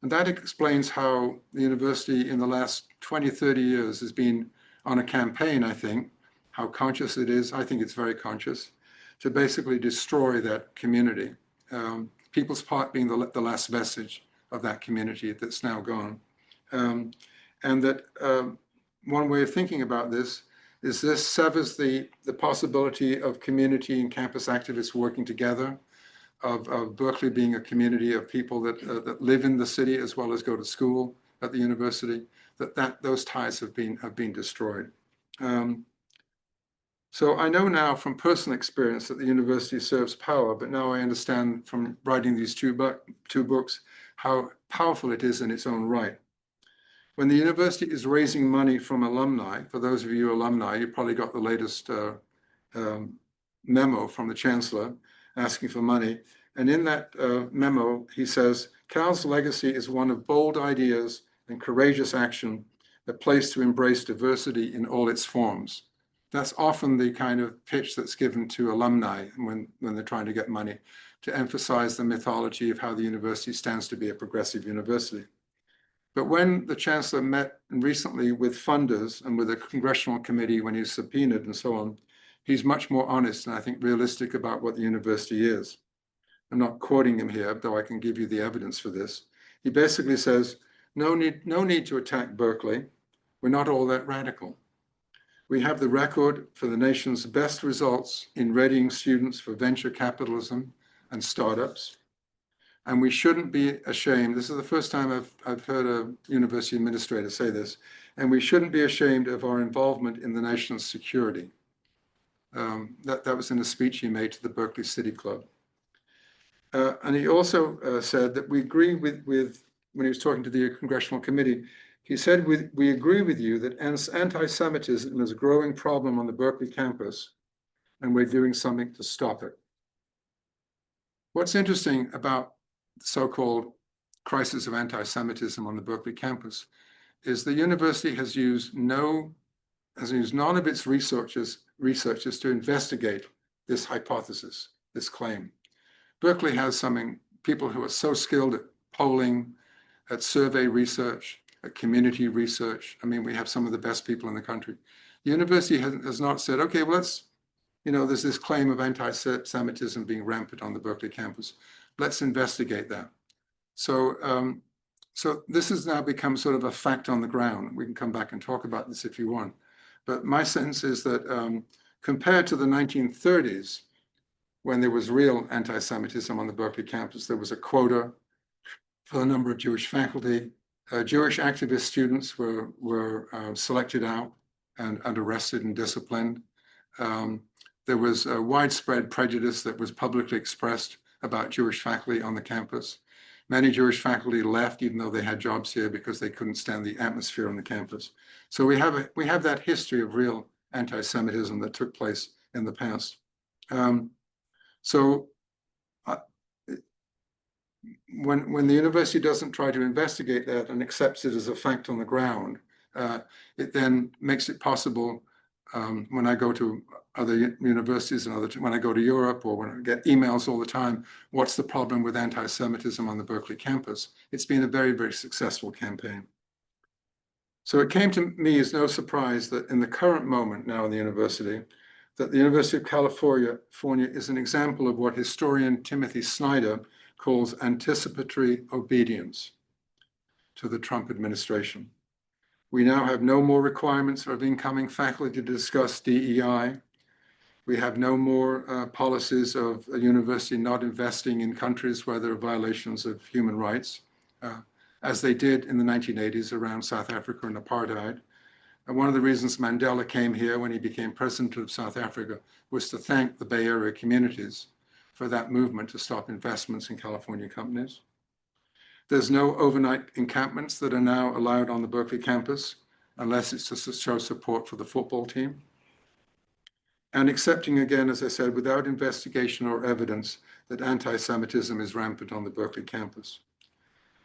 Speaker 2: And that explains how the university in the last 20, 30 years has been on a campaign, I think, how conscious it is. I think it's very conscious to basically destroy that community. People's Park being the last vestige of that community that's now gone. And that one way of thinking about this is this severs the possibility of community and campus activists working together, of Berkeley being a community of people that live in the city as well as go to school at the university, those ties have been destroyed. So I know now from personal experience that the university serves power, but now I understand from writing these two books how powerful it is in its own right. When the university is raising money from alumni, for those of you alumni, you probably got the latest memo from the chancellor asking for money. And in that memo, he says, Cal's legacy is one of bold ideas and courageous action, a place to embrace diversity in all its forms. That's often the kind of pitch that's given to alumni when they're trying to get money, to emphasize the mythology of how the university stands to be a progressive university. But when the chancellor met recently with funders and with a congressional committee when he was subpoenaed and so on, he's much more honest and I think realistic about what the university is. I'm not quoting him here, though I can give you the evidence for this. He basically says, no need to attack Berkeley. We're not all that radical. We have the record for the nation's best results in readying students for venture capitalism and startups. And we shouldn't be ashamed. This is the first time I've heard a university administrator say this. And we shouldn't be ashamed of our involvement in the nation's security. That was in a speech he made to the Berkeley City Club. And he also said that we agree with, when he was talking to the congressional committee, he said, we agree with you that anti-Semitism is a growing problem on the Berkeley campus, and we're doing something to stop it. What's interesting about the so-called crisis of anti-Semitism on the Berkeley campus is the university has used none of its researchers to investigate this hypothesis, this claim. Berkeley has people who are so skilled at polling, at survey research, at community research. I mean, we have some of the best people in the country. The university has not said, okay, well, there's this claim of anti-Semitism being rampant on the Berkeley campus. Let's investigate that. So, so this has now become sort of a fact on the ground. We can come back and talk about this if you want. But my sense is that compared to the 1930s, when there was real anti-Semitism on the Berkeley campus, there was a quota for the number of Jewish faculty. Jewish activist students were selected out and arrested and disciplined. There was a widespread prejudice that was publicly expressed about Jewish faculty on the campus. Many Jewish faculty left, even though they had jobs here, because they couldn't stand the atmosphere on the campus. So we have that history of real anti-Semitism that took place in the past. So when the university doesn't try to investigate that and accepts it as a fact on the ground, it then makes it possible when I go to other universities and when I go to Europe or when I get emails all the time, what's the problem with anti-Semitism on the Berkeley campus? It's been a very, very successful campaign. So it came to me as no surprise that in the current moment now in the university, that the University of California is an example of what historian Timothy Snyder calls anticipatory obedience to the Trump administration. We now have no more requirements of incoming faculty to discuss DEI. We have no more policies of a university not investing in countries where there are violations of human rights, as they did in the 1980s around South Africa and apartheid. And one of the reasons Mandela came here when he became president of South Africa was to thank the Bay Area communities for that movement to stop investments in California companies. There's no overnight encampments that are now allowed on the Berkeley campus, unless it's just to show support for the football team. And accepting again, as I said, without investigation or evidence that anti-Semitism is rampant on the Berkeley campus.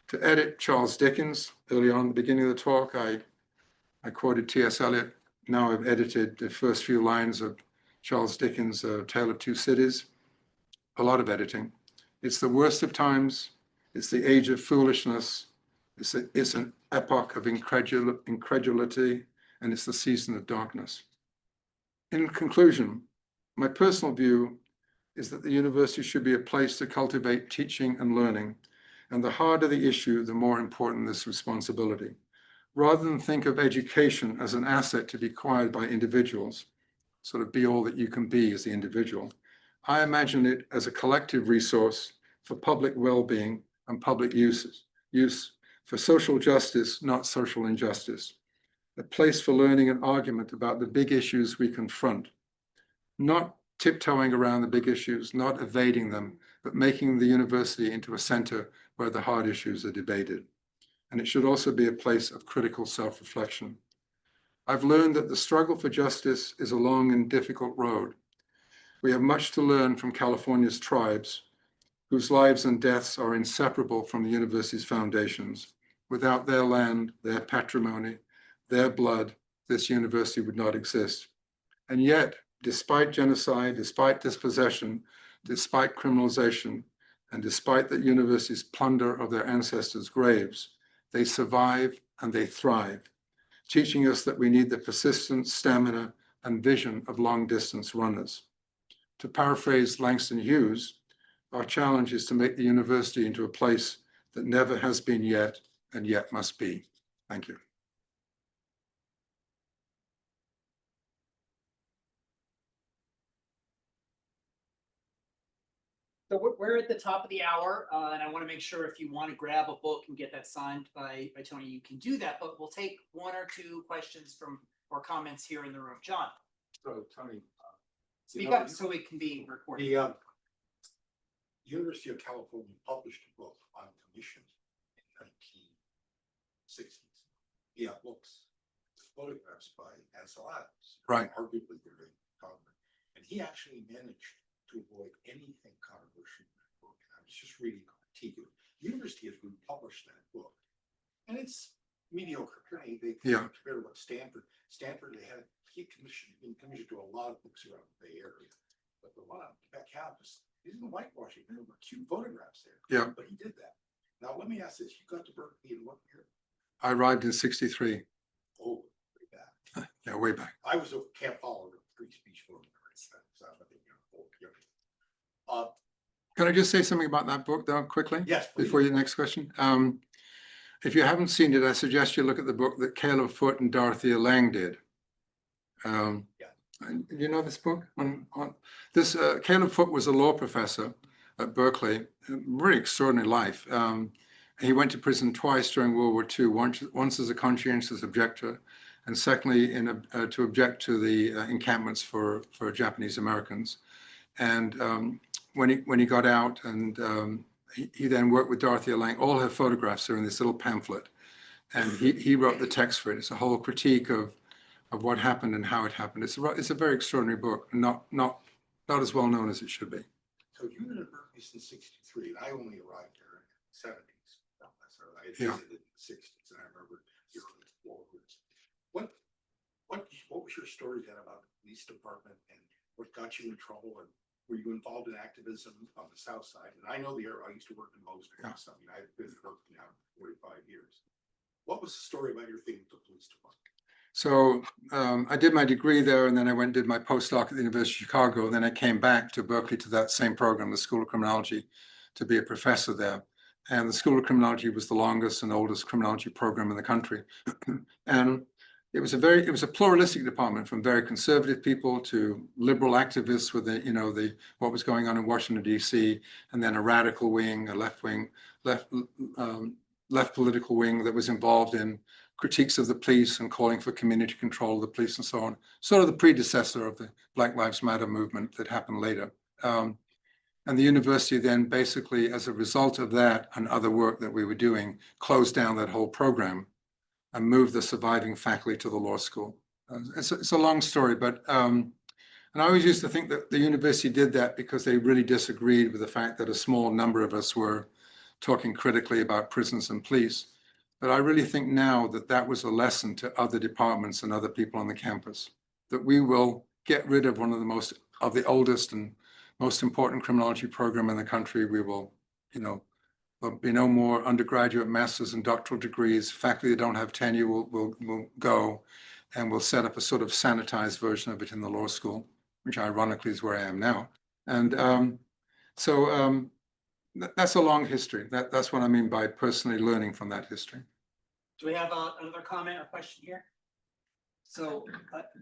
Speaker 2: To edit Charles Dickens, early on in the beginning of the talk, I quoted T.S. Eliot. Now I've edited the first few lines of Charles Dickens' Tale of Two Cities. A lot of editing. It's the worst of times. It's the age of foolishness. It's an epoch of incredulity, and it's the season of darkness. In conclusion, my personal view is that the university should be a place to cultivate teaching and learning. And the harder the issue, the more important this responsibility. Rather than think of education as an asset to be acquired by individuals, sort of be all that you can be as the individual, I imagine it as a collective resource for public well-being and public use for social justice, not social injustice. A place for learning and argument about the big issues we confront, not tiptoeing around the big issues, not evading them, but making the university into a center where the hard issues are debated. And it should also be a place of critical self-reflection. I've learned that the struggle for justice is a long and difficult road. We have much to learn from California's tribes, whose lives and deaths are inseparable from the university's foundations. Without their land, their patrimony, their blood, this university would not exist. And yet, despite genocide, despite dispossession, despite criminalization, and despite the university's plunder of their ancestors' graves, they survive and they thrive, teaching us that we need the persistence, stamina, and vision of long-distance runners. To paraphrase Langston Hughes, our challenge is to make the university into a place that never has been yet and yet must be. Thank you.
Speaker 1: So we're at the top of the hour, and I want to make sure if you want to grab a book and get that signed by Tony, you can do that. But we'll take one or two questions from or comments here in the room. John,
Speaker 3: So Tony,
Speaker 1: speak up so it can be recorded.
Speaker 3: the University of California published a book on commission in 1960s. Yeah, books, photographs by Ansel Adams.
Speaker 2: Right.
Speaker 3: Arguably the great photographer. And he actually managed to avoid anything controversial in that book. And I was just reading Antigua. The university has republished that book. And it's mediocre. They compared to what Stanford, they had been commissioned to a lot of books around the Bay Area. But the one on that campus, these are whitewashing. There were cute photographs there.
Speaker 2: Yeah.
Speaker 3: But he did that. Now let me ask this: you got to Berkeley in what year?
Speaker 2: I arrived in '63.
Speaker 3: Oh, way back.
Speaker 2: Yeah, way back.
Speaker 3: I was a camp follower of free speech movement. So I'm a bit young.
Speaker 2: Can I just say something about that book, though, quickly?
Speaker 3: Yes, please.
Speaker 2: Before your next question. If you haven't seen it, I suggest you look at the book that Caleb Foote and Dorothea Lange did. You know this book? Caleb Foote was a law professor at Berkeley, a very extraordinary life. He went to prison twice during World War II, once as a conscientious objector, and secondly to object to the encampments for Japanese Americans. And when he got out, and he then worked with Dorothea Lange. All her photographs are in this little pamphlet, and he wrote the text for it. It's a whole critique of what happened and how it happened. It's a very extraordinary book, not as well known as it should be.
Speaker 3: So you were in Berkeley since '63, and I only arrived there in the '70s. I visited in the '60s, and I remember your forwards. What was your story then about the police department, and what got you in trouble, and were you involved in activism on the South Side? And I know the area. I used to work in Mosby. Yeah. I mean, I've been in Berkeley now 45 years. What was the story about your thing with the police department?
Speaker 2: So I did my degree there, and then I went and did my postdoc at the University of Chicago. And then I came back to Berkeley to that same program, the School of Criminology, to be a professor there. And the School of Criminology was the longest and oldest criminology program in the country. And it was a pluralistic department, from very conservative people to liberal activists with what was going on in Washington, D.C., and then a radical wing, a left political wing that was involved in critiques of the police and calling for community control of the police and so on, sort of the predecessor of the Black Lives Matter movement that happened later. And the university then basically, as a result of that and other work that we were doing, closed down that whole program and moved the surviving faculty to the law school. It's a long story, but and I always used to think that the university did that because they really disagreed with the fact that a small number of us were talking critically about prisons and police. But I really think now that that was a lesson to other departments and other people on the campus, that we will get rid of one of the oldest and most important criminology program in the country. We will, there'll be no more undergraduate, masters, and doctoral degrees. Faculty that don't have tenure will go, and we'll set up a sort of sanitized version of it in the law school, which ironically is where I am now. And that's a long history. That's what I mean by personally learning from that history.
Speaker 1: Do we have another comment or question here? So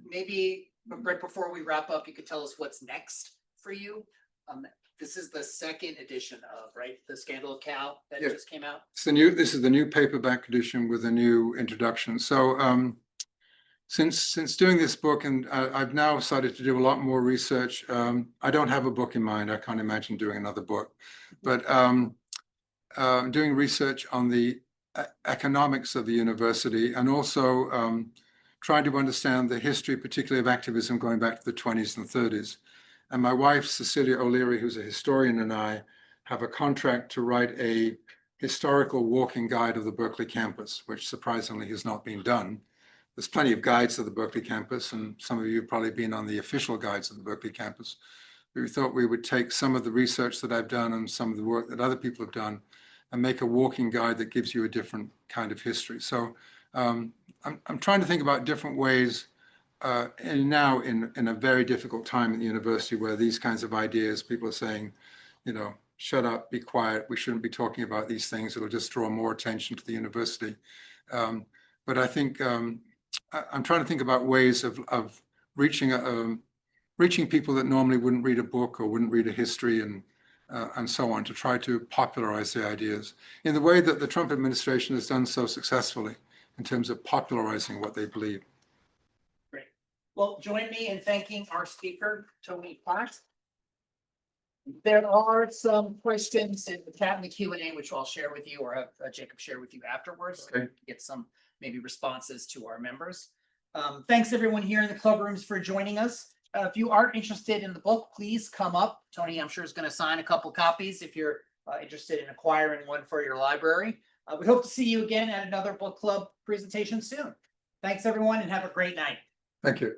Speaker 1: maybe right before we wrap up, you could tell us what's next for you. This is the second edition of, right, the Scandal of Cal that
Speaker 2: Yeah.
Speaker 1: just came out.
Speaker 2: This is the new paperback edition with a new introduction. So since doing this book, and I've now started to do a lot more research. I don't have a book in mind. I can't imagine doing another book, but doing research on the economics of the university, and also trying to understand the history, particularly of activism going back to the 20s and 30s. And my wife, Cecilia O'Leary, who's a historian, and I have a contract to write a historical walking guide of the Berkeley campus, which surprisingly has not been done. There's plenty of guides of the Berkeley campus, and some of you have probably been on the official guides of the Berkeley campus. But we thought we would take some of the research that I've done and some of the work that other people have done and make a walking guide that gives you a different kind of history. So I'm trying to think about different ways, and now in a very difficult time at the university where these kinds of ideas, people are saying, you know, shut up, be quiet, we shouldn't be talking about these things, it'll just draw more attention to the university. But I think I'm trying to think about ways of reaching people that normally wouldn't read a book or wouldn't read a history and so on, to try to popularize the ideas in the way that the Trump administration has done so successfully in terms of popularizing what they believe.
Speaker 1: Great. Well, join me in thanking our speaker, Tony Platt. There are some questions in the chat and the Q&A, which I'll share with you, or have Jacob share with you afterwards.
Speaker 2: Okay.
Speaker 1: Get some maybe responses to our members. Thanks everyone here in the club rooms for joining us. If you aren't interested in the book, please come up. Tony, I'm sure, is going to sign a couple copies if you're interested in acquiring one for your library. We hope to see you again at another book club presentation soon. Thanks everyone, and have a great night.
Speaker 2: Thank you.